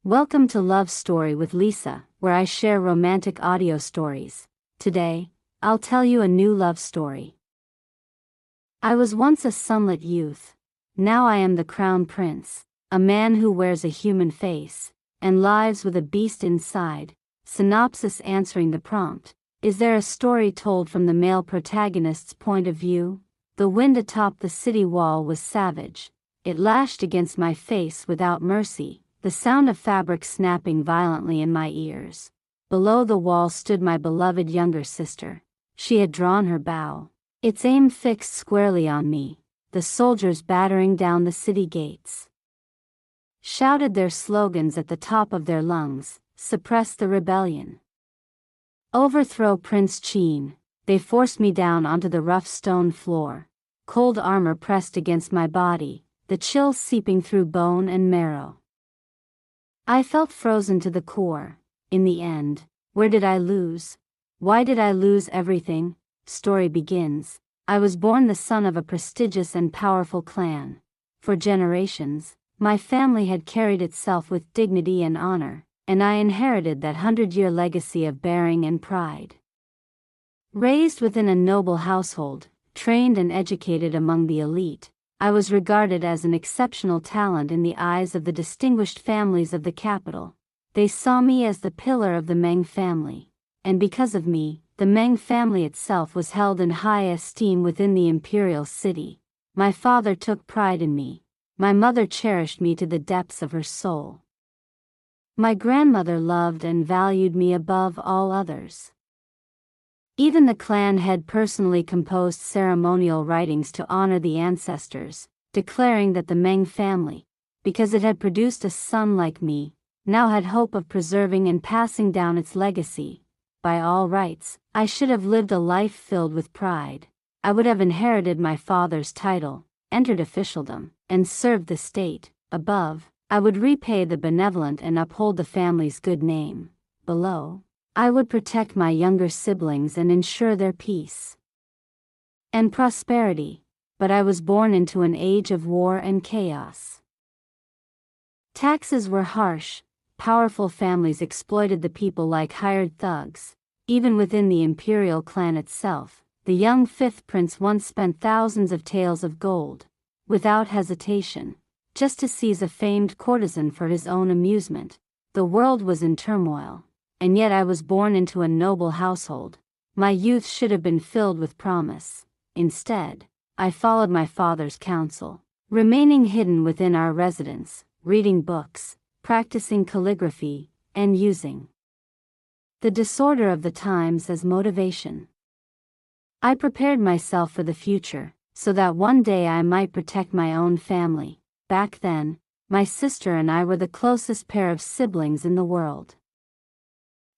Welcome to Love Story with Lisa, where I share romantic audio stories. Today, I'll tell you a new love story. I was once a sunlit youth. Now I am the crown prince, a man who wears a human face and lives with a beast inside. Synopsis answering the prompt. Is there a story told from the male protagonist's point of view? The wind atop the city wall was savage. It lashed against my face without mercy, the sound of fabric snapping violently in my ears. Below the wall stood my beloved younger sister. She had drawn her bow, its aim fixed squarely on me. The soldiers battering down the city gates shouted their slogans at the top of their lungs. Suppress the rebellion. Overthrow Prince Cheen. They forced me down onto the rough stone floor. Cold armor pressed against my body, the chill seeping through bone and marrow. I felt frozen to the core. In the end, where did I lose? Why did I lose everything? Story begins. I was born the son of a prestigious and powerful clan. For generations, my family had carried itself with dignity and honor, and I inherited that 100-year legacy of bearing and pride. Raised within a noble household, trained and educated among the elite, I was regarded as an exceptional talent in the eyes of the distinguished families of the capital. They saw me as the pillar of the Meng family, and because of me, the Meng family itself was held in high esteem within the imperial city. My father took pride in me. My mother cherished me to the depths of her soul. My grandmother loved and valued me above all others. Even the clan head personally composed ceremonial writings to honor the ancestors, declaring that the Meng family, because it had produced a son like me, now had hope of preserving and passing down its legacy. By all rights, I should have lived a life filled with pride. I would have inherited my father's title, entered officialdom, and served the state. Above, I would repay the benevolent and uphold the family's good name. Below, I would protect my younger siblings and ensure their peace and prosperity. But I was born into an age of war and chaos. Taxes were harsh. Powerful families exploited the people like hired thugs. Even within the imperial clan itself, the young fifth prince once spent thousands of taels of gold, without hesitation, just to seize a famed courtesan for his own amusement. The world was in turmoil, and yet I was born into a noble household. My youth should have been filled with promise. Instead, I followed my father's counsel, remaining hidden within our residence, reading books, practicing calligraphy, and using the disorder of the times as motivation. I prepared myself for the future, so that one day I might protect my own family. Back then, my sister and I were the closest pair of siblings in the world.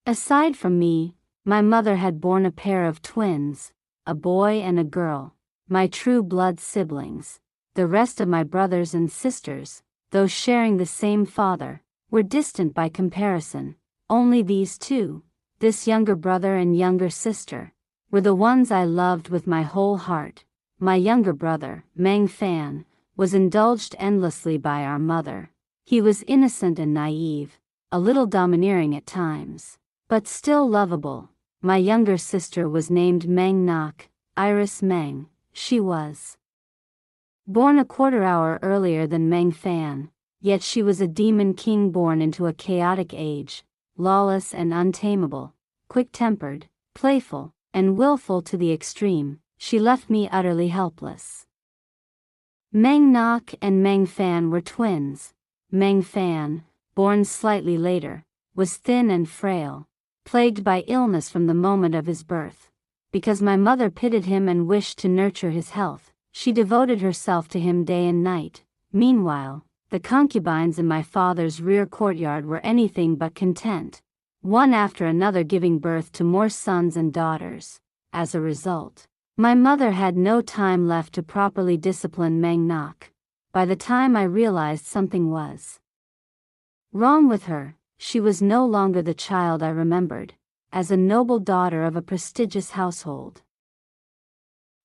Aside from me, my mother had borne a pair of twins, a boy and a girl, my true blood siblings. The rest of my brothers and sisters, though sharing the same father, were distant by comparison. Only these two, this younger brother and younger sister, were the ones I loved with my whole heart. My younger brother, Meng Fan, was indulged endlessly by our mother. He was innocent and naive, a little domineering at times, but still lovable. My younger sister was named Meng Nok, Iris Meng. She was born a quarter hour earlier than Meng Fan, yet she was a demon king born into a chaotic age, lawless and untamable, quick-tempered, playful, and willful to the extreme. She left me utterly helpless. Meng Nok and Meng Fan were twins. Meng Fan, born slightly later, was thin and frail, plagued by illness from the moment of his birth. Because my mother pitied him and wished to nurture his health, she devoted herself to him day and night. Meanwhile, the concubines in my father's rear courtyard were anything but content, one after another giving birth to more sons and daughters. As a result, my mother had no time left to properly discipline Meng Nok. By the time I realized something was wrong with her, she was no longer the child I remembered, as a noble daughter of a prestigious household.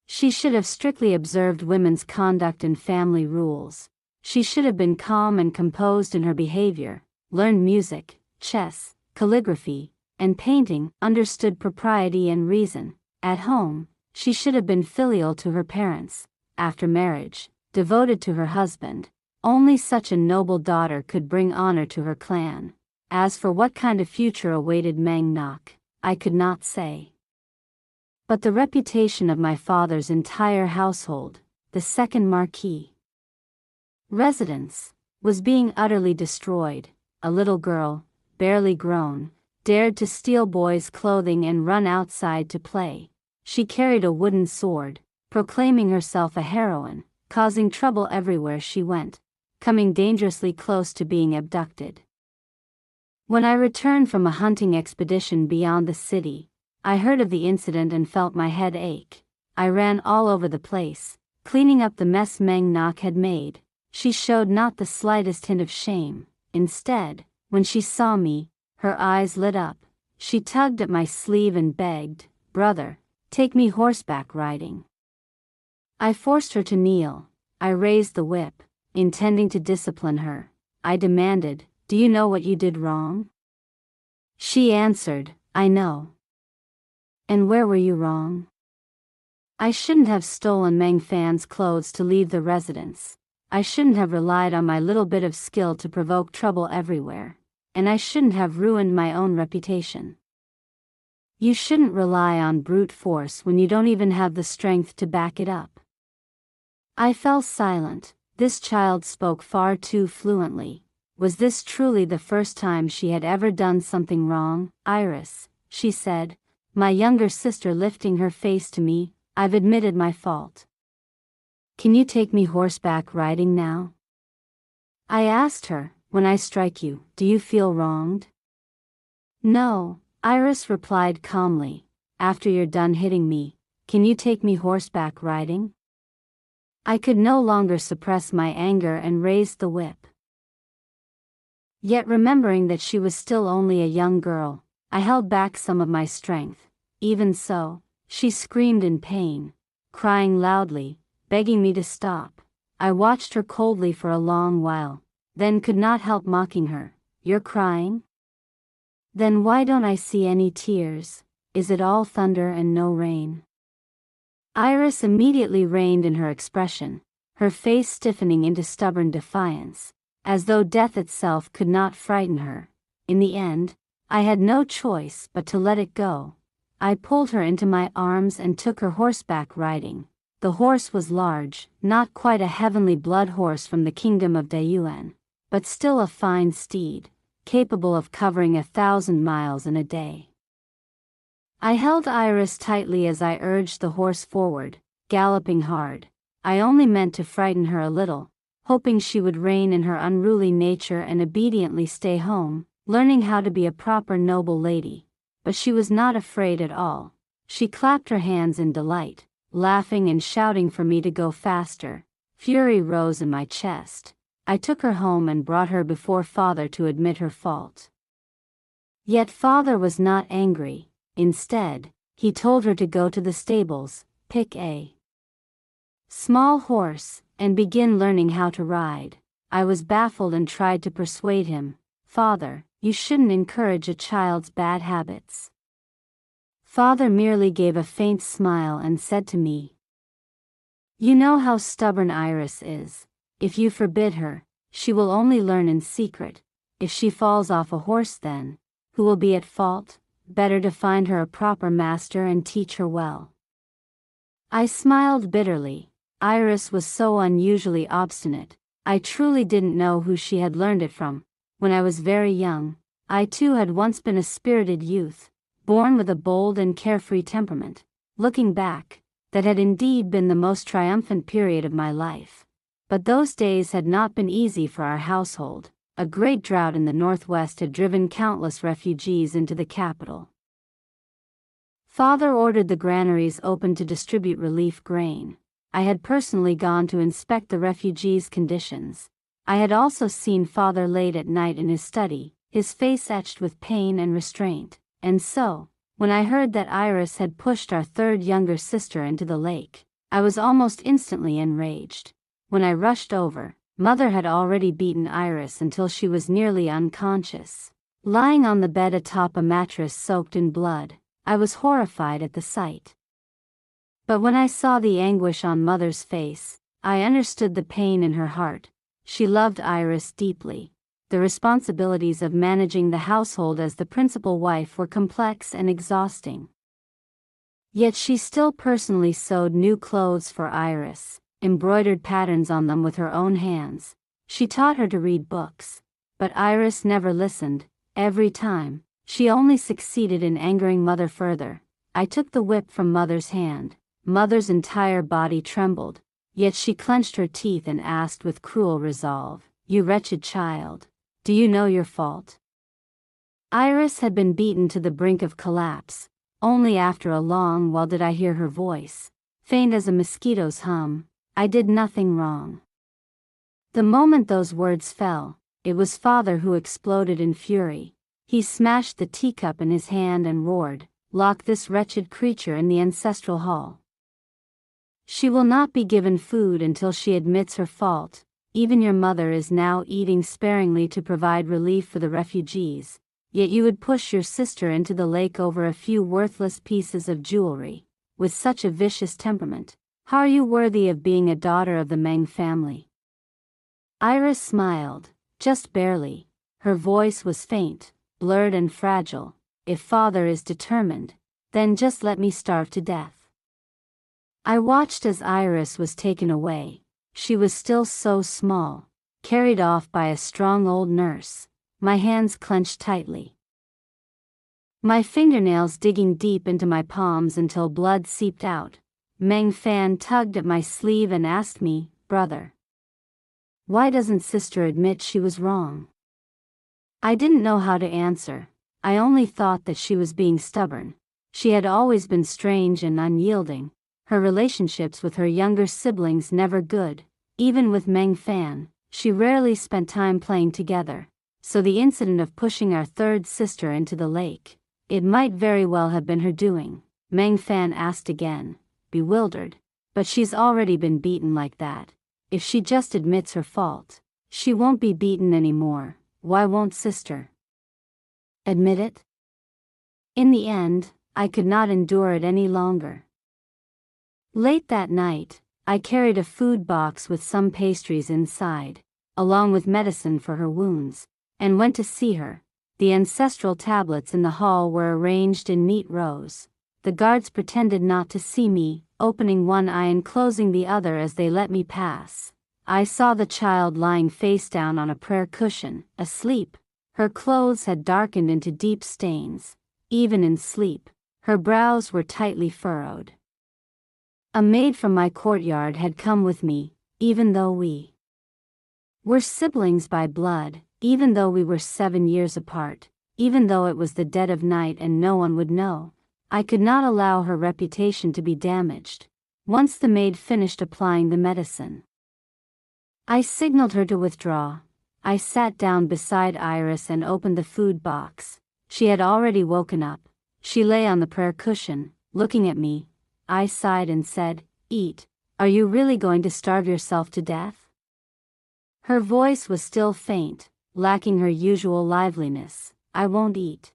She should have strictly observed women's conduct and family rules. She should have been calm and composed in her behavior, learned music, chess, calligraphy, and painting, understood propriety and reason. At home, she should have been filial to her parents. After marriage, devoted to her husband. Only such a noble daughter could bring honor to her clan. As for what kind of future awaited Meng Nok, I could not say. But the reputation of my father's entire household, the second Marquis residence, was being utterly destroyed. A little girl, barely grown, dared to steal boys' clothing and run outside to play. She carried a wooden sword, proclaiming herself a heroine, causing trouble everywhere she went, coming dangerously close to being abducted. When I returned from a hunting expedition beyond the city, I heard of the incident and felt my head ache. I ran all over the place, cleaning up the mess Meng Nok had made. She showed not the slightest hint of shame. Instead, when she saw me, her eyes lit up. She tugged at my sleeve and begged, "Brother, take me horseback riding." I forced her to kneel. I raised the whip, intending to discipline her. I demanded, "Do you know what you did wrong?" She answered, "I know." "And where were you wrong?" "I shouldn't have stolen Meng Fan's clothes to leave the residence. I shouldn't have relied on my little bit of skill to provoke trouble everywhere. And I shouldn't have ruined my own reputation." "You shouldn't rely on brute force when you don't even have the strength to back it up." I fell silent. This child spoke far too fluently. Was this truly the first time she had ever done something wrong? "Iris," she said, my younger sister lifting her face to me, "I've admitted my fault. Can you take me horseback riding now?" I asked her, "When I strike you, do you feel wronged?" "No," Iris replied calmly. "After you're done hitting me, can you take me horseback riding?" I could no longer suppress my anger and raised the whip. Yet remembering that she was still only a young girl, I held back some of my strength. Even so, she screamed in pain, crying loudly, begging me to stop. I watched her coldly for a long while, then could not help mocking her. "You're crying? Then why don't I see any tears? Is it all thunder and no rain?" Iris immediately reined in her expression, her face stiffening into stubborn defiance, as though death itself could not frighten her. In the end, I had no choice but to let it go. I pulled her into my arms and took her horseback riding. The horse was large, not quite a heavenly blood horse from the kingdom of Dayuan, but still a fine steed, capable of covering 1,000 miles in a day. I held Iris tightly as I urged the horse forward, galloping hard. I only meant to frighten her a little, hoping she would rein in her unruly nature and obediently stay home, learning how to be a proper noble lady. But she was not afraid at all. She clapped her hands in delight, laughing and shouting for me to go faster. Fury rose in my chest. I took her home and brought her before father to admit her fault. Yet father was not angry. Instead, he told her to go to the stables, pick a small horse, and begin learning how to ride. I was baffled and tried to persuade him, "Father, you shouldn't encourage a child's bad habits." Father merely gave a faint smile and said to me, "You know how stubborn Iris is. If you forbid her, she will only learn in secret. If she falls off a horse, then who will be at fault? Better to find her a proper master and teach her well." I smiled bitterly. Iris was so unusually obstinate. I truly didn't know who she had learned it from. When I was very young, I too had once been a spirited youth, born with a bold and carefree temperament. Looking back, that had indeed been the most triumphant period of my life. But those days had not been easy for our household. A great drought in the northwest had driven countless refugees into the capital. Father ordered the granaries open to distribute relief grain. I had personally gone to inspect the refugees' conditions. I had also seen father late at night in his study, his face etched with pain and restraint. And so, when I heard that Iris had pushed our third younger sister into the lake, I was almost instantly enraged. When I rushed over, Mother had already beaten Iris until she was nearly unconscious. Lying on the bed atop a mattress soaked in blood, I was horrified at the sight. But when I saw the anguish on Mother's face, I understood the pain in her heart. She loved Iris deeply. The responsibilities of managing the household as the principal wife were complex and exhausting. Yet she still personally sewed new clothes for Iris, embroidered patterns on them with her own hands. She taught her to read books. But Iris never listened. Every time, she only succeeded in angering Mother further. I took the whip from Mother's hand. Mother's entire body trembled, yet she clenched her teeth and asked with cruel resolve, "You wretched child, do you know your fault?" Iris had been beaten to the brink of collapse. Only after a long while did I hear her voice, faint as a mosquito's hum, "I did nothing wrong." The moment those words fell, it was Father who exploded in fury. He smashed the teacup in his hand and roared, "Lock this wretched creature in the ancestral hall. She will not be given food until she admits her fault. Even your mother is now eating sparingly to provide relief for the refugees, yet you would push your sister into the lake over a few worthless pieces of jewelry. With such a vicious temperament, how are you worthy of being a daughter of the Meng family?" Iris smiled, just barely. Her voice was faint, blurred and fragile. "If Father is determined, then just let me starve to death." I watched as Iris was taken away. She was still so small, carried off by a strong old nurse, my hands clenched tightly. My fingernails digging deep into my palms until blood seeped out. Meng Fan tugged at my sleeve and asked me, "Brother, why doesn't sister admit she was wrong?" I didn't know how to answer. I only thought that she was being stubborn. She had always been strange and unyielding. Her relationships with her younger siblings never good. Even with Meng Fan, she rarely spent time playing together. So the incident of pushing our third sister into the lake, it might very well have been her doing. Meng Fan asked again, bewildered. "But she's already been beaten like that. If she just admits her fault, she won't be beaten anymore. Why won't sister admit it?" In the end, I could not endure it any longer. Late that night, I carried a food box with some pastries inside, along with medicine for her wounds, and went to see her. The ancestral tablets in the hall were arranged in neat rows. The guards pretended not to see me, opening one eye and closing the other as they let me pass. I saw the child lying face down on a prayer cushion, asleep. Her clothes had darkened into deep stains. Even in sleep, her brows were tightly furrowed. A maid from my courtyard had come with me, even though we were siblings by blood, even though we were 7 years apart, even though it was the dead of night and no one would know. I could not allow her reputation to be damaged. Once the maid finished applying the medicine, I signaled her to withdraw. I sat down beside Iris and opened the food box. She had already woken up. She lay on the prayer cushion, looking at me. I sighed and said, "Eat. Are you really going to starve yourself to death?" Her voice was still faint, lacking her usual liveliness. "I won't eat."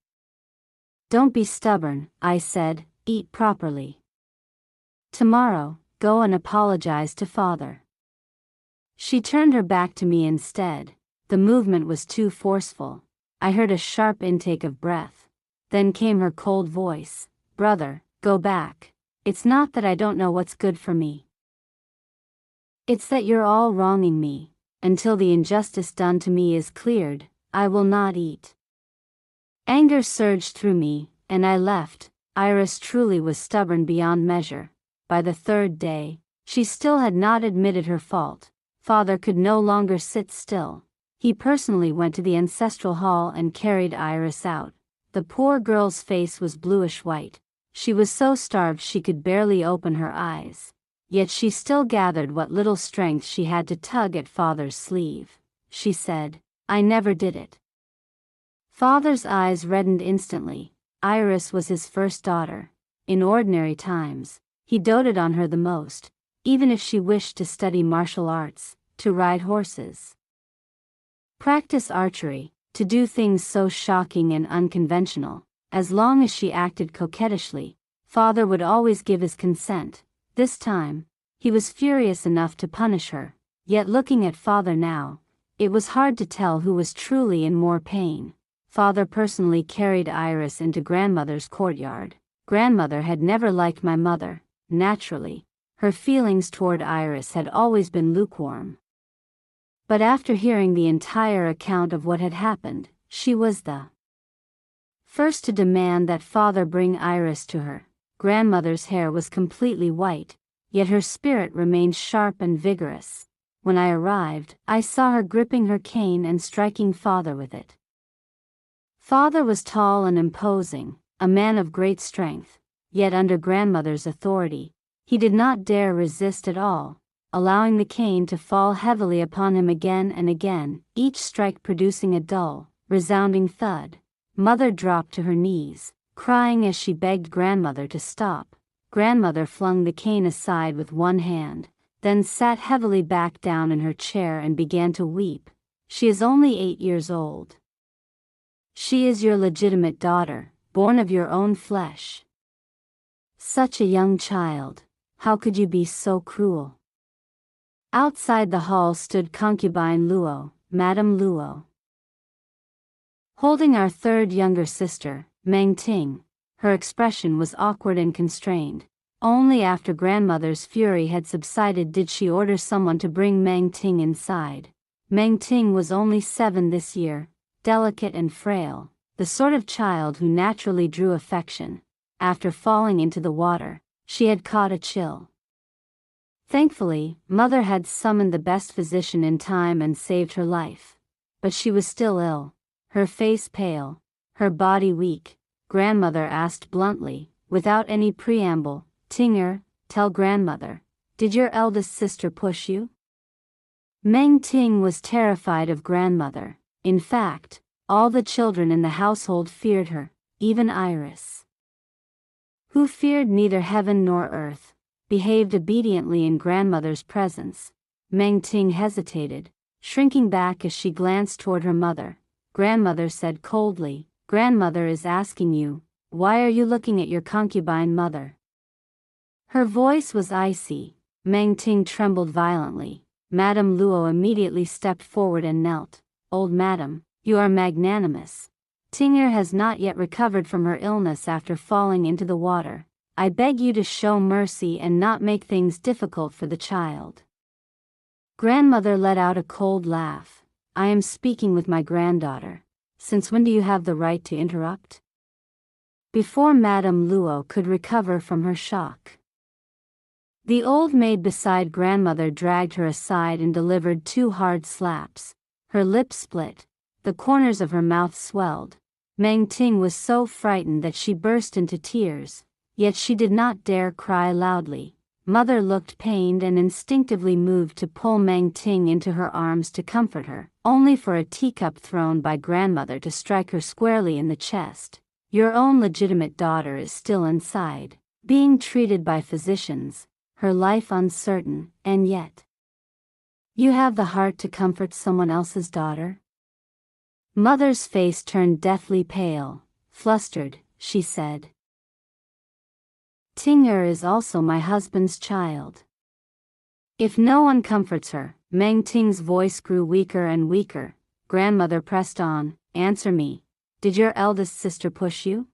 "Don't be stubborn," I said, "eat properly. Tomorrow, go and apologize to Father." She turned her back to me instead. The movement was too forceful. I heard a sharp intake of breath. Then came her cold voice, "Brother, go back. It's not that I don't know what's good for me. It's that you're all wronging me. Until the injustice done to me is cleared, I will not eat." Anger surged through me, and I left. Iris truly was stubborn beyond measure. By the third day, she still had not admitted her fault. Father could no longer sit still. He personally went to the ancestral hall and carried Iris out. The poor girl's face was bluish white. She was so starved she could barely open her eyes. Yet she still gathered what little strength she had to tug at Father's sleeve. She said, "I never did it." Father's eyes reddened instantly. Iris was his first daughter. In ordinary times, he doted on her the most. Even if she wished to study martial arts, to ride horses, practice archery, to do things so shocking and unconventional. As long as she acted coquettishly, father would always give his consent. This time, he was furious enough to punish her, yet looking at father now, it was hard to tell who was truly in more pain. Father personally carried Iris into grandmother's courtyard. Grandmother had never liked my mother, naturally. Her feelings toward Iris had always been lukewarm. But after hearing the entire account of what had happened, she was the first to demand that father bring Iris to her. Grandmother's hair was completely white, yet her spirit remained sharp and vigorous. When I arrived, I saw her gripping her cane and striking father with it. Father was tall and imposing, a man of great strength, yet under grandmother's authority, he did not dare resist at all, allowing the cane to fall heavily upon him again and again, each strike producing a dull, resounding thud. Mother dropped to her knees, crying as she begged grandmother to stop. Grandmother flung the cane aside with one hand, then sat heavily back down in her chair and began to weep. She is only 8 years old. She is your legitimate daughter, born of your own flesh. Such a young child, how could you be so cruel? Outside the hall stood concubine Luo, Madame Luo, holding our third younger sister, Meng Ting. Her expression was awkward and constrained. Only after grandmother's fury had subsided did she order someone to bring Meng Ting inside. Meng Ting was only 7 this year, delicate and frail, the sort of child who naturally drew affection. After falling into the water, she had caught a chill. Thankfully, mother had summoned the best physician in time and saved her life. But she was still ill, her face pale, her body weak. Grandmother asked bluntly, without any preamble, "Tinger, tell grandmother, did your eldest sister push you?" Meng Ting was terrified of grandmother. In fact, all the children in the household feared her, even Iris, who feared neither heaven nor earth, behaved obediently in grandmother's presence. Meng Ting hesitated, shrinking back as she glanced toward her mother. Grandmother said coldly, "Grandmother is asking you, why are you looking at your concubine mother?" Her voice was icy. Meng Ting trembled violently. Madame Luo immediately stepped forward and knelt. "Old madam, you are magnanimous. Tinger has not yet recovered from her illness after falling into the water. I beg you to show mercy and not make things difficult for the child." Grandmother let out a cold laugh. "I am speaking with my granddaughter. Since when do you have the right to interrupt?" Before Madame Luo could recover from her shock, the old maid beside grandmother dragged her aside and delivered 2 hard slaps. Her lips split, the corners of her mouth swelled. Meng Ting was so frightened that she burst into tears, yet she did not dare cry loudly. Mother looked pained and instinctively moved to pull Meng Ting into her arms to comfort her, only for a teacup thrown by grandmother to strike her squarely in the chest. "Your own legitimate daughter is still inside, being treated by physicians, her life uncertain, and yet you have the heart to comfort someone else's daughter?" Mother's face turned deathly pale. Flustered, she said, "Tinger is also my husband's child. If no one comforts her," Meng Ting's voice grew weaker and weaker. Grandmother pressed on, "Answer me, did your eldest sister push you?"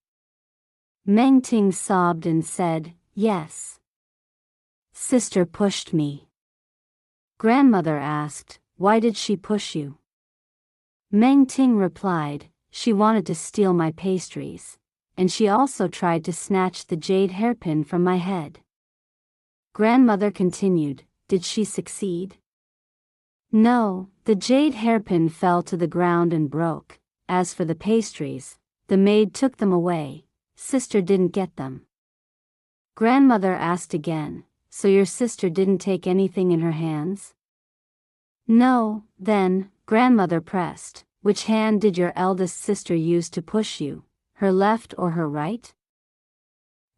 Meng Ting sobbed and said, "Yes. Sister pushed me." Grandmother asked, "Why did she push you?" Meng Ting replied, "She wanted to steal my pastries. And she also tried to snatch the jade hairpin from my head." Grandmother continued, "Did she succeed?" "No, the jade hairpin fell to the ground and broke. As for the pastries, the maid took them away. Sister didn't get them." Grandmother asked again, "So your sister didn't take anything in her hands?" "No." Then, grandmother pressed, "Which hand did your eldest sister use to push you? Her left or her right?"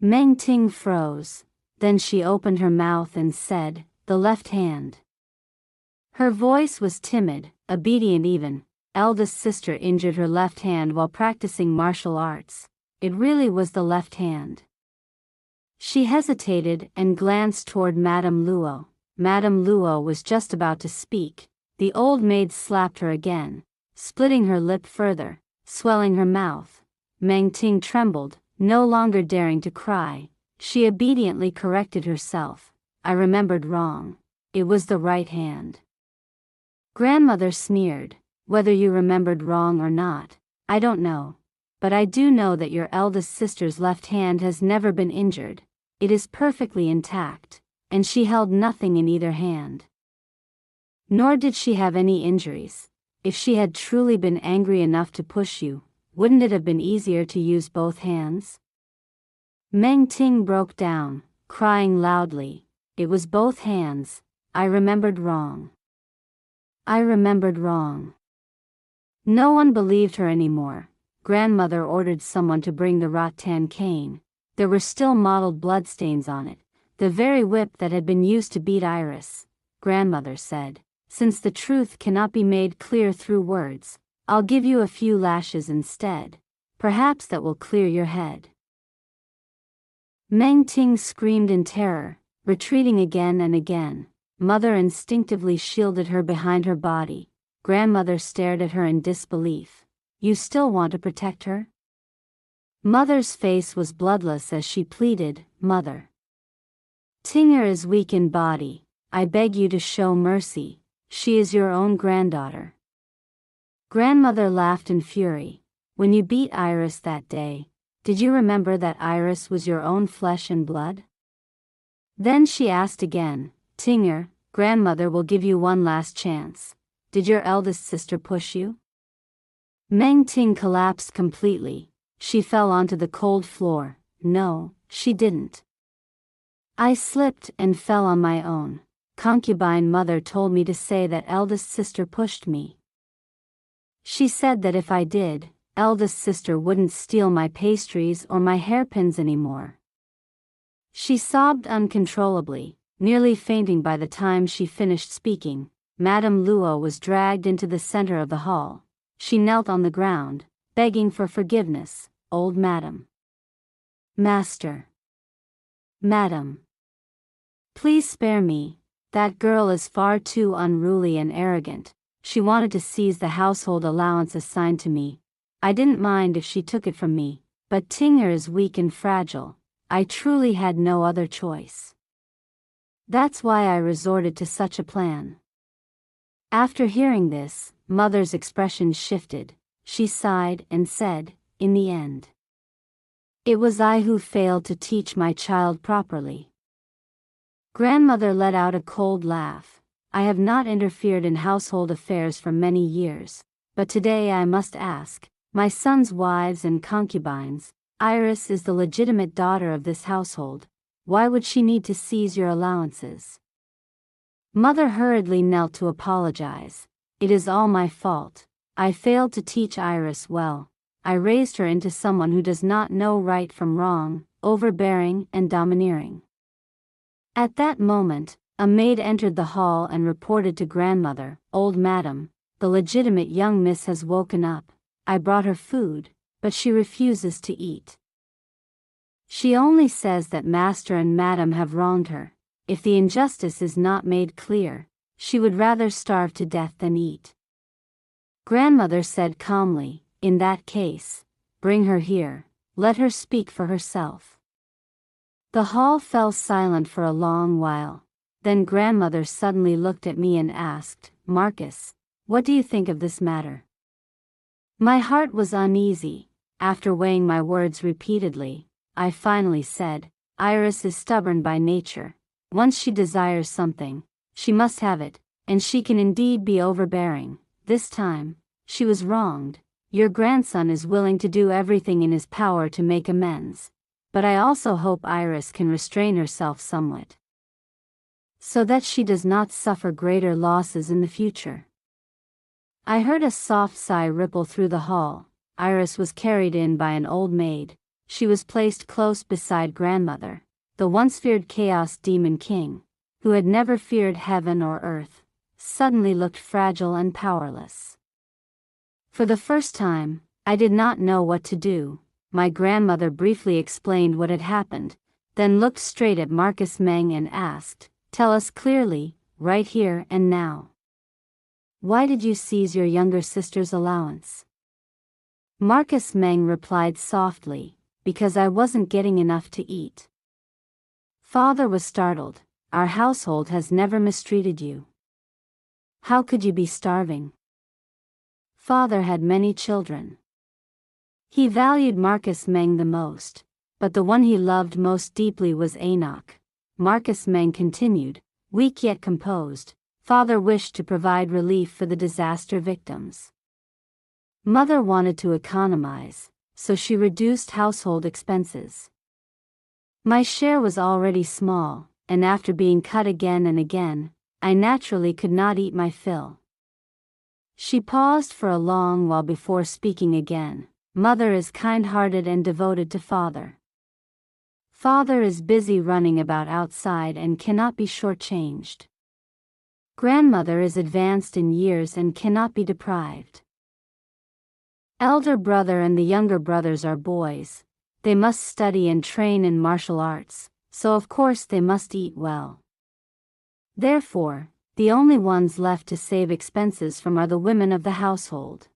Meng Ting froze. Then she opened her mouth and said, "The left hand." Her voice was timid, obedient even. Eldest sister injured her left hand while practicing martial arts. It really was the left hand. She hesitated and glanced toward Madame Luo. Madame Luo was just about to speak. The old maid slapped her again, splitting her lip further, swelling her mouth. Meng Ting trembled, no longer daring to cry. She obediently corrected herself. I remembered wrong. It was the right hand. Grandmother sneered. Whether you remembered wrong or not, I don't know. But I do know that your eldest sister's left hand has never been injured. It is perfectly intact, and she held nothing in either hand. Nor did she have any injuries. If she had truly been angry enough to push you, wouldn't it have been easier to use both hands? Meng Ting broke down, crying loudly. It was both hands. I remembered wrong. I remembered wrong. No one believed her anymore. Grandmother ordered someone to bring the rattan cane. There were still mottled bloodstains on it, the very whip that had been used to beat Iris. Grandmother said, "Since the truth cannot be made clear through words, I'll give you a few lashes instead. Perhaps that will clear your head." Meng Ting screamed in terror, retreating again and again. Mother instinctively shielded her behind her body. Grandmother stared at her in disbelief. You still want to protect her? Mother's face was bloodless as she pleaded, Mother. Ting'er is weak in body. I beg you to show mercy. She is your own granddaughter. Grandmother laughed in fury. When you beat Iris that day, did you remember that Iris was your own flesh and blood? Then she asked again, Ting'er, grandmother will give you one last chance. Did your eldest sister push you? Meng Ting collapsed completely. She fell onto the cold floor. No, she didn't. I slipped and fell on my own. Concubine mother told me to say that eldest sister pushed me. She said that if I did, eldest sister wouldn't steal my pastries or my hairpins anymore. She sobbed uncontrollably, nearly fainting by the time she finished speaking. Madame Luo was dragged into the center of the hall. She knelt on the ground, begging for forgiveness. Old madam. Master. Madam. Please spare me. That girl is far too unruly and arrogant. She wanted to seize the household allowance assigned to me. I didn't mind if she took it from me, but Ting'er is weak and fragile. I truly had no other choice. That's why I resorted to such a plan. After hearing this, Mother's expression shifted. She sighed and said, in the end, it was I who failed to teach my child properly. Grandmother let out a cold laugh. I have not interfered in household affairs for many years, but today I must ask, my son's wives and concubines, Iris is the legitimate daughter of this household. Why would she need to seize your allowances? Mother hurriedly knelt to apologize. It is all my fault. I failed to teach Iris well. I raised her into someone who does not know right from wrong, overbearing and domineering. At that moment, a maid entered the hall and reported to grandmother, Old madam, the legitimate young miss has woken up. I brought her food, but she refuses to eat. She only says that master and madam have wronged her. If the injustice is not made clear, she would rather starve to death than eat. Grandmother said calmly, in that case, bring her here, let her speak for herself. The hall fell silent for a long while. Then grandmother suddenly looked at me and asked, Marcus, what do you think of this matter? My heart was uneasy. After weighing my words repeatedly, I finally said, Iris is stubborn by nature. Once she desires something, she must have it, and she can indeed be overbearing. This time, she was wronged. Your grandson is willing to do everything in his power to make amends. But I also hope Iris can restrain herself somewhat, so that she does not suffer greater losses in the future. I heard a soft sigh ripple through the hall. Iris was carried in by an old maid. She was placed close beside grandmother, the once feared chaos demon king, who had never feared heaven or earth. suddenly looked fragile and powerless. For the first time, I did not know what to do. My grandmother briefly explained what had happened, then looked straight at Marcus Meng and asked, "Tell us clearly, right here and now. Why did you seize your younger sister's allowance?" Marcus Meng replied softly, "Because I wasn't getting enough to eat." Father was startled. "Our household has never mistreated you. How could you be starving?" Father had many children. He valued Marcus Meng the most, but the one he loved most deeply was Enoch. Marcus Meng continued, weak yet composed. Father wished to provide relief for the disaster victims. Mother wanted to economize, so she reduced household expenses. My share was already small, and after being cut again and again, I naturally could not eat my fill. She paused for a long while before speaking again. Mother is kind-hearted and devoted to Father. Father is busy running about outside and cannot be shortchanged. Grandmother is advanced in years and cannot be deprived. Elder brother and the younger brothers are boys. They must study and train in martial arts, so of course they must eat well. Therefore, the only ones left to save expenses from are the women of the household.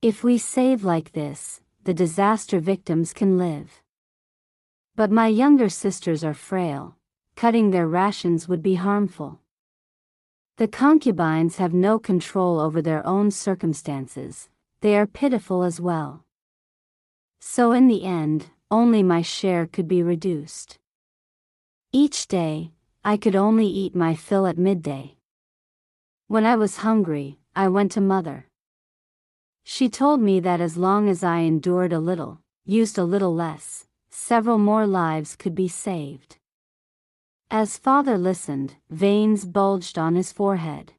If we save like this, the disaster victims can live. But my younger sisters are frail. Cutting their rations would be harmful. The concubines have no control over their own circumstances. They are pitiful as well. So in the end, only my share could be reduced. Each day, I could only eat my fill at midday. When I was hungry, I went to Mother. She told me that as long as I endured a little, used a little less, several more lives could be saved. As Father listened, veins bulged on his forehead.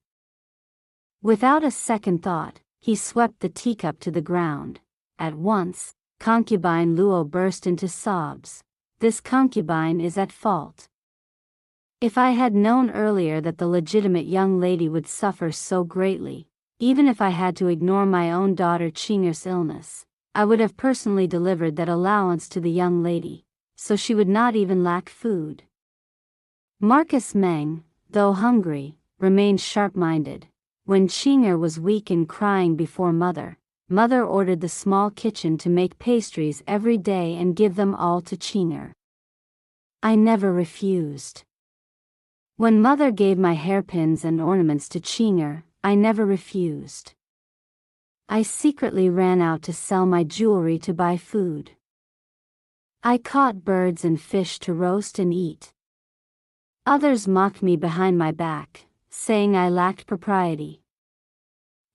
Without a second thought, he swept the teacup to the ground. At once, concubine Luo burst into sobs. This concubine is at fault. If I had known earlier that the legitimate young lady would suffer so greatly, even if I had to ignore my own daughter Chinger's illness, I would have personally delivered that allowance to the young lady, so she would not even lack food. Marcus Meng, though hungry, remained sharp-minded. When Chinger was weak and crying before Mother ordered the small kitchen to make pastries every day and give them all to Chinger. I never refused. When Mother gave my hairpins and ornaments to Chinger, I never refused. I secretly ran out to sell my jewelry to buy food. I caught birds and fish to roast and eat. Others mocked me behind my back, saying I lacked propriety.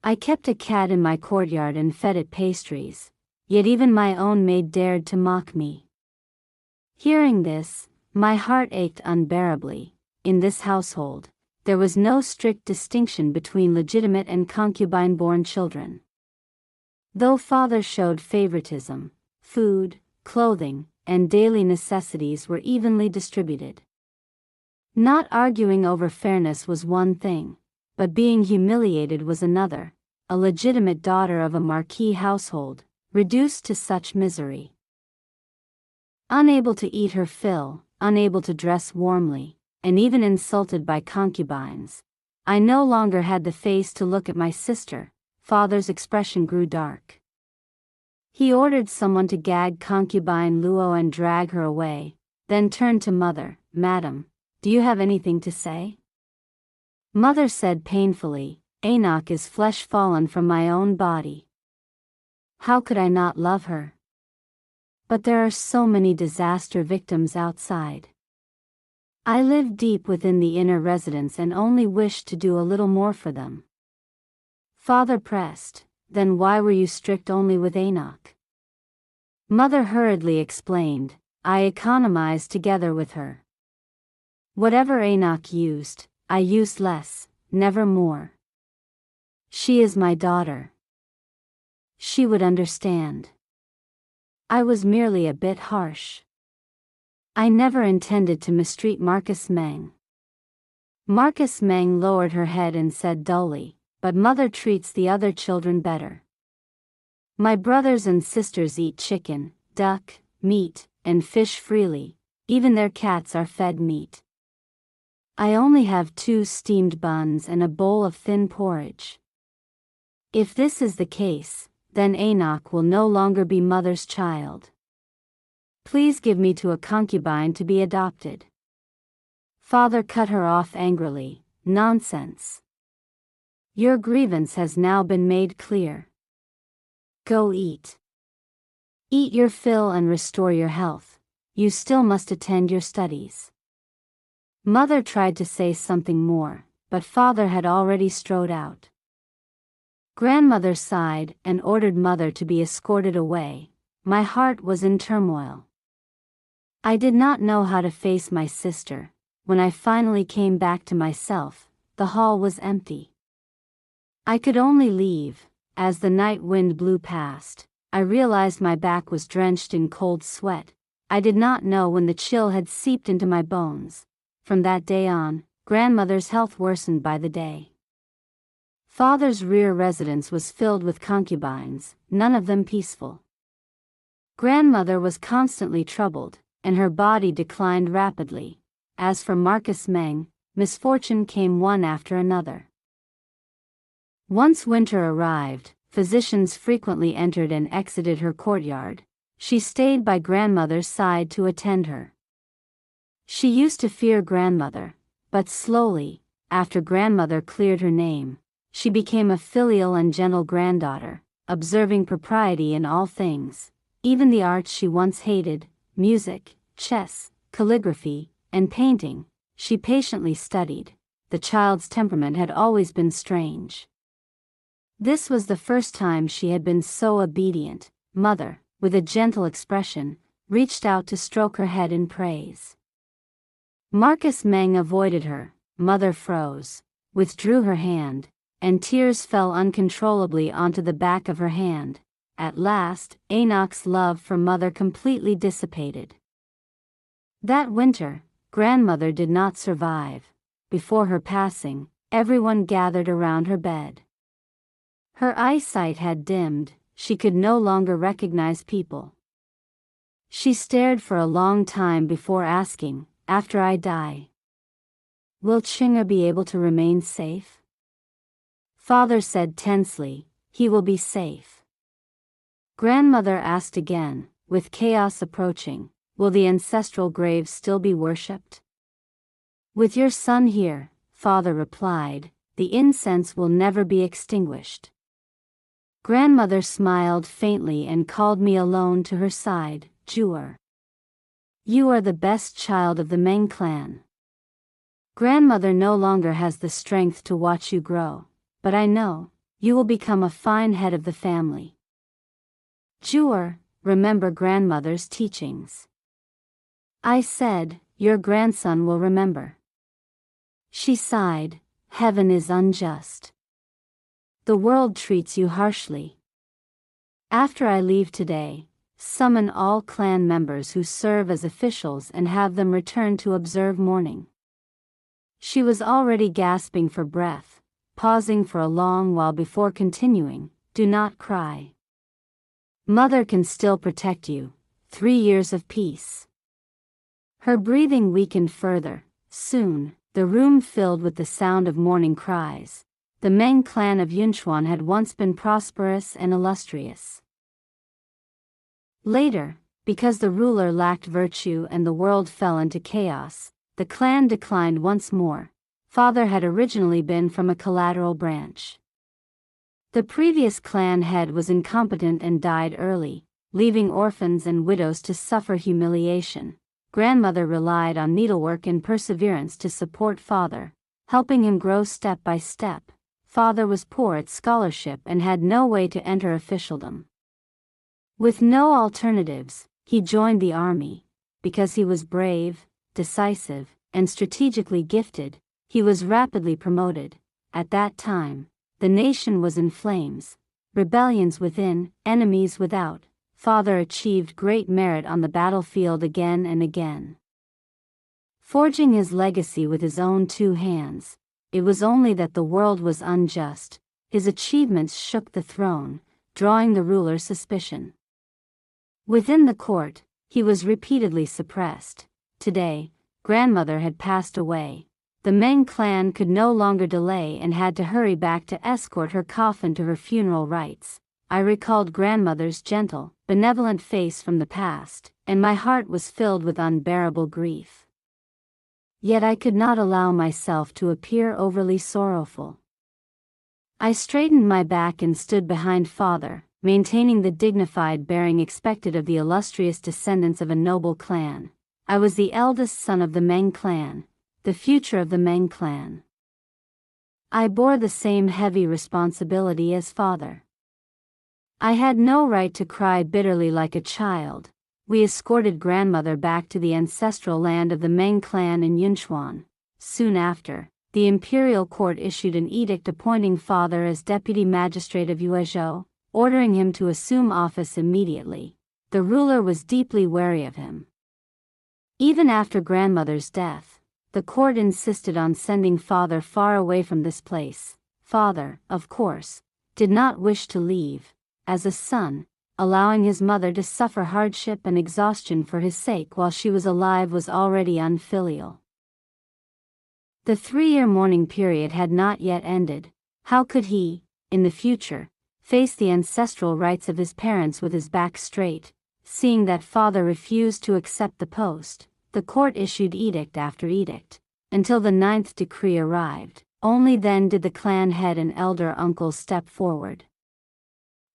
I kept a cat in my courtyard and fed it pastries, yet even my own maid dared to mock me. Hearing this, my heart ached unbearably. In this household, there was no strict distinction between legitimate and concubine-born children. Though Father showed favoritism, food, clothing, and daily necessities were evenly distributed. Not arguing over fairness was one thing, but being humiliated was another. A legitimate daughter of a marquis household, reduced to such misery. Unable to eat her fill, unable to dress warmly, and even insulted by concubines, I no longer had the face to look at my sister. Father's expression grew dark. He ordered someone to gag concubine Luo and drag her away, then turned to Mother. "Madam, do you have anything to say?" Mother said painfully, "Enoch is flesh fallen from my own body. How could I not love her? But there are so many disaster victims outside. I live deep within the inner residence and only wish to do a little more for them." Father pressed, "Then why were you strict only with Enoch?" Mother hurriedly explained, "I economized together with her. Whatever Enoch used, I used less, never more. She is my daughter. She would understand. I was merely a bit harsh. I never intended to mistreat Marcus Meng." Marcus Meng lowered her head and said dully, "But mother treats the other children better. My brothers and sisters eat chicken, duck, meat, and fish freely, even their cats are fed meat. I only have 2 steamed buns and a bowl of thin porridge. If this is the case, then Enoch will no longer be mother's child. Please give me to a concubine to be adopted." Father cut her off angrily. "Nonsense. Your grievance has now been made clear. Go eat. Eat your fill and restore your health. You still must attend your studies." Mother tried to say something more, but father had already strode out. Grandmother sighed and ordered mother to be escorted away. My heart was in turmoil. I did not know how to face my sister. When I finally came back to myself, the hall was empty. I could only leave. As the night wind blew past, I realized my back was drenched in cold sweat. I did not know when the chill had seeped into my bones. From that day on, grandmother's health worsened by the day. Father's rear residence was filled with concubines, none of them peaceful. Grandmother was constantly troubled, and her body declined rapidly. As for Marcus Meng, misfortune came one after another. Once winter arrived, physicians frequently entered and exited her courtyard. She stayed by grandmother's side to attend her. She used to fear grandmother, but slowly, after grandmother cleared her name, she became a filial and gentle granddaughter, observing propriety in all things, even the arts she once hated, music, chess, calligraphy, and painting, she patiently studied. The child's temperament had always been strange. This was the first time she had been so obedient. Mother, with a gentle expression, reached out to stroke her head in praise. Marcus Meng avoided her. Mother froze, withdrew her hand, and tears fell uncontrollably onto the back of her hand. At last, Enoch's love for mother completely dissipated. That winter, grandmother did not survive. Before her passing, everyone gathered around her bed. Her eyesight had dimmed, she could no longer recognize people. She stared for a long time before asking, "After I die, will Chinger be able to remain safe?" Father said tensely, "He will be safe." Grandmother asked again, with chaos approaching, "Will the ancestral graves still be worshipped?" "With your son here," father replied, "the incense will never be extinguished." Grandmother smiled faintly and called me alone to her side. "Jewar, you are the best child of the Meng clan. Grandmother no longer has the strength to watch you grow, but I know, you will become a fine head of the family. Jewar, remember grandmother's teachings." I said, "Your grandson will remember." She sighed, "Heaven is unjust. The world treats you harshly. After I leave today, summon all clan members who serve as officials and have them return to observe mourning." She was already gasping for breath, pausing for a long while before continuing, "Do not cry. Mother can still protect you. 3 years of peace." Her breathing weakened further. Soon, the room filled with the sound of mourning cries. The Meng clan of Yunchuan had once been prosperous and illustrious. Later, because the ruler lacked virtue and the world fell into chaos, the clan declined once more. Father had originally been from a collateral branch. The previous clan head was incompetent and died early, leaving orphans and widows to suffer humiliation. Grandmother relied on needlework and perseverance to support father, helping him grow step by step. Father was poor at scholarship and had no way to enter officialdom. With no alternatives, he joined the army. Because he was brave, decisive, and strategically gifted, he was rapidly promoted. At that time, the nation was in flames, rebellions within, enemies without. Father achieved great merit on the battlefield again and again. forging his legacy with his own two hands. It was only that the world was unjust. His achievements shook the throne, drawing the ruler's suspicion. Within the court, he was repeatedly suppressed. Today, grandmother had passed away. The Meng clan could no longer delay and had to hurry back to escort her coffin to her funeral rites. I recalled grandmother's gentle, benevolent face from the past, and my heart was filled with unbearable grief. Yet I could not allow myself to appear overly sorrowful. I straightened my back and stood behind father, maintaining the dignified bearing expected of the illustrious descendants of a noble clan. I was the eldest son of the Meng clan, the future of the Meng clan. I bore the same heavy responsibility as father. I had no right to cry bitterly like a child. We escorted grandmother back to the ancestral land of the Meng clan in Yunchuan. Soon after, the imperial court issued an edict appointing father as deputy magistrate of Yuezhou, ordering him to assume office immediately. The ruler was deeply wary of him. Even after grandmother's death, the court insisted on sending father far away from this place. Father, of course, did not wish to leave. As a son, allowing his mother to suffer hardship and exhaustion for his sake while she was alive was already unfilial. The 3-year mourning period had not yet ended. How could he, in the future, face the ancestral rights of his parents with his back straight? Seeing that father refused to accept the post, the court issued edict after edict, until the 9th decree arrived. Only then did the clan head and elder uncle step forward.